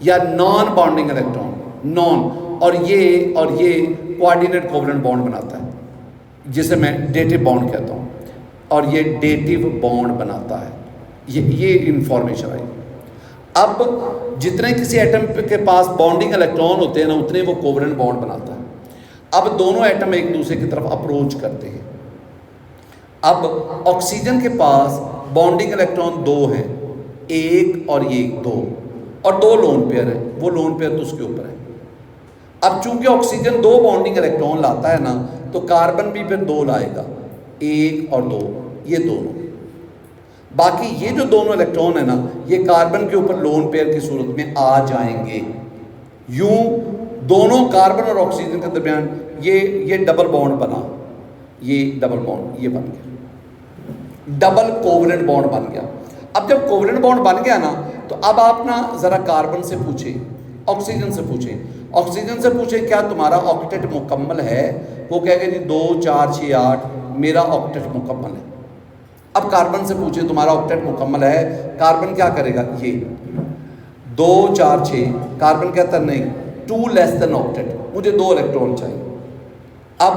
या नॉन बॉन्डिंग इलेक्ट्रॉन, नॉन। और ये कोऑर्डिनेट कोवलेंट बॉन्ड बनाता है, जिसे मैं डेटिव बॉन्ड कहता हूँ, और ये डेटिव बॉन्ड बनाता है। ये इंफॉर्मेशन आई। अब जितने किसी एटम के पास बॉन्डिंग इलेक्ट्रॉन होते हैं ना, उतने वो कोवलेंट बॉन्ड बनाता है। अब दोनों एटम एक दूसरे की तरफ अप्रोच करते हैं। अब ऑक्सीजन के पास बॉन्डिंग इलेक्ट्रॉन 2 हैं, 1 और ये 2, और 2 लोन पेयर है, वो लोन पेयर तो उसके ऊपर है। अब चूंकि ऑक्सीजन 2 बॉन्डिंग इलेक्ट्रॉन लाता है ना, तो कार्बन भी फिर 2 लाएगा, 1 और 2, ये दोनों। बाकी ये जो दोनों इलेक्ट्रॉन है ना, ये कार्बन के ऊपर लोन पेयर की सूरत में आ जाएंगे। यूं दोनों कार्बन और ऑक्सीजन के दरमियान ये डबल बॉन्ड बना, ये डबल बॉन्ड ये बन गया, डबल कोवलेंट बॉन्ड बन गया। अब जब कोवलेंट बॉन्ड बन गया ना, तो अब आप ना ज़रा कार्बन से पूछे, ऑक्सीजन से पूछे, ऑक्सीजन से पूछे क्या तुम्हारा ऑक्टेट मुकम्मल है? वो कहेगा जी 2 4 6 8 मेरा ऑक्टेट मुकम्मल है। अब कार्बन से पूछे तुम्हारा ऑक्टेट मुकम्मल है, कार्बन क्या करेगा, ये 2 4 6, कार्बन कहता नहीं 2 लेस देन ऑक्टेट, मुझे 2 इलेक्ट्रॉन चाहिए। अब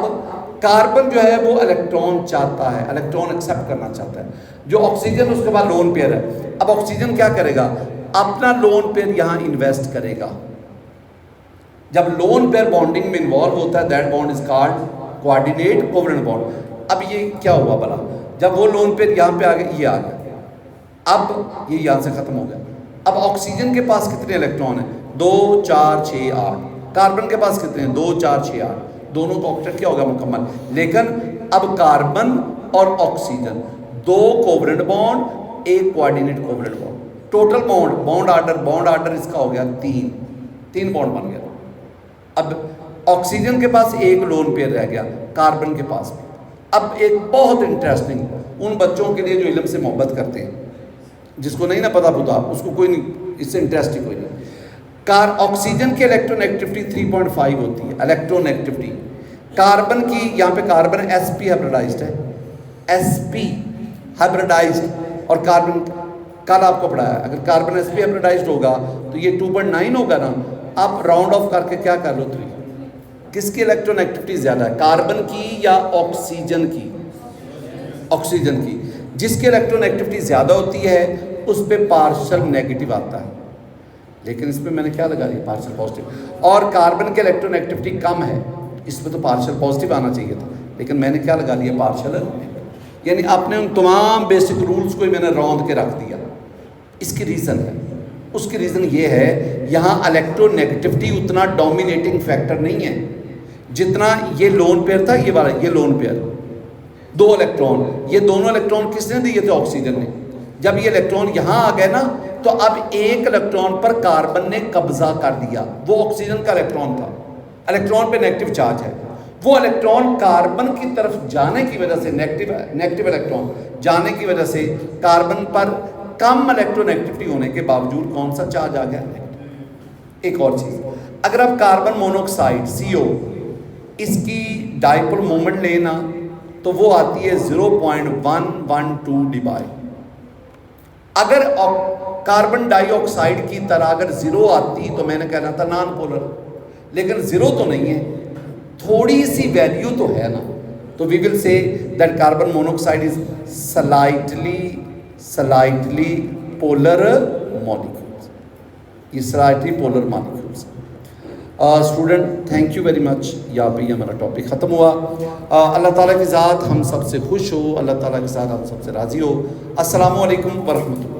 कार्बन जो है वो इलेक्ट्रॉन चाहता है, इलेक्ट्रॉन एक्सेप्ट करना चाहता है। जो ऑक्सीजन उसके बाद लोन पेयर है, अब ऑक्सीजन क्या करेगा, अपना लोन पेयर यहाँ इन्वेस्ट करेगा। जब लोन पेयर बॉन्डिंग में इन्वॉल्व होता है, that bond is called coordinate covalent bond. अब ये क्या हुआ भला, जब वो लोन पेयर यहाँ पे आ गया, ये आ गया, अब ये यहाँ से खत्म हो गया। अब ऑक्सीजन के पास कितने इलेक्ट्रॉन हैं, 2 4 6 8। कार्बन के पास कितने हैं, 2 4 6 8। दोनों का ऑक्टेट क्या होगा, मुकम्मल। लेकिन अब कार्बन और oxygen 2 covalent bond, 1 coordinate covalent bond, total bond order इसका हो गया 3 बॉन्ड बन गया। अब ऑक्सीजन के पास 1 लोन पेयर रह गया, कार्बन के पास भी। अब एक बहुत इंटरेस्टिंग, उन बच्चों के लिए जो इल्म से मोहब्बत करते हैं, जिसको नहीं ना पता पुता, उसको कोई नहीं, इससे इंटरेस्टिंग कोई नहीं। ऑक्सीजन की इलेक्ट्रोनेगेटिविटी 3.5 होती है, इलेक्ट्रोनेगेटिविटी। कार्बन की, यहाँ पे कार्बन sp हाइब्रिडाइज्ड है, sp हाइब्रिडाइज्ड, और कार्बन कल आपको पढ़ाया, अगर कार्बन sp हाइब्रिडाइज्ड होगा तो ये 2.9 होगा ना। आप राउंड ऑफ करके क्या कर लो, 3। किसकी इलेक्ट्रोनेगेटिविटी ज़्यादा है, कार्बन की या ऑक्सीजन की? ऑक्सीजन की। जिसकी इलेक्ट्रोनेगेटिविटी ज़्यादा होती है उस पर पार्शियल नेगेटिव आता है, लेकिन इसमें मैंने क्या लगा दिया, पार्शियल पॉजिटिव। और कार्बन की इलेक्ट्रोनेगेटिविटी कम है, इसमें तो पार्शियल पॉजिटिव आना चाहिए था, लेकिन मैंने क्या लगा दिया, पार्शियल। यानी आपने उन तमाम बेसिक रूल्स को ही मैंने रौंद के रख दिया। इसकी रीज़न है, उसकी रीज़न ये है, यहाँ इलेक्ट्रोनेगेटिविटी उतना डोमिनेटिंग फैक्टर नहीं है जितना ये लोन पेयर था, ये वाला, ये लोन पेयर 2 इलेक्ट्रॉन, ये दोनों इलेक्ट्रॉन किसने दिए थे, ऑक्सीजन ने। जब ये इलेक्ट्रॉन यहाँ आ गए ना, तो अब 1 इलेक्ट्रॉन पर कार्बन ने कब्जा कर दिया, वो ऑक्सीजन का इलेक्ट्रॉन था, इलेक्ट्रॉन पे नेगेटिव चार्ज है। वो इलेक्ट्रॉन कार्बन की तरफ जाने की वजह से, नेगेटिव इलेक्ट्रॉन जाने की वजह से कार्बन पर कम इलेक्ट्रोनेगेटिविटी होने के बावजूद कौन सा चार्ज आ गया, नेगेटिव। एक और चीज़, अगर आप कार्बन मोनोऑक्साइड CO इसकी डाइपोल मोमेंट लेना, तो वो आती है 0.112 dBi। अगर कार्बन डाइऑक्साइड की तरह अगर 0 आती तो मैंने कहना था नॉन पोलर। लेकिन ज़ीरो तो नहीं है, थोड़ी सी वैल्यू तो है ना। तो we will say that carbon monoxide is slightly polar molecules, ये slightly polar molecules. Student thank you very much, यहाँ पे हमारा टॉपिक ख़त्म हुआ। अल्लाह ताला की ज़ात हम सब से खुश हो, अल्लाह ताला की ज़ात हम सब से राज़ी हो। अस्सलामु अलैकुम वरहमतुल्लाह।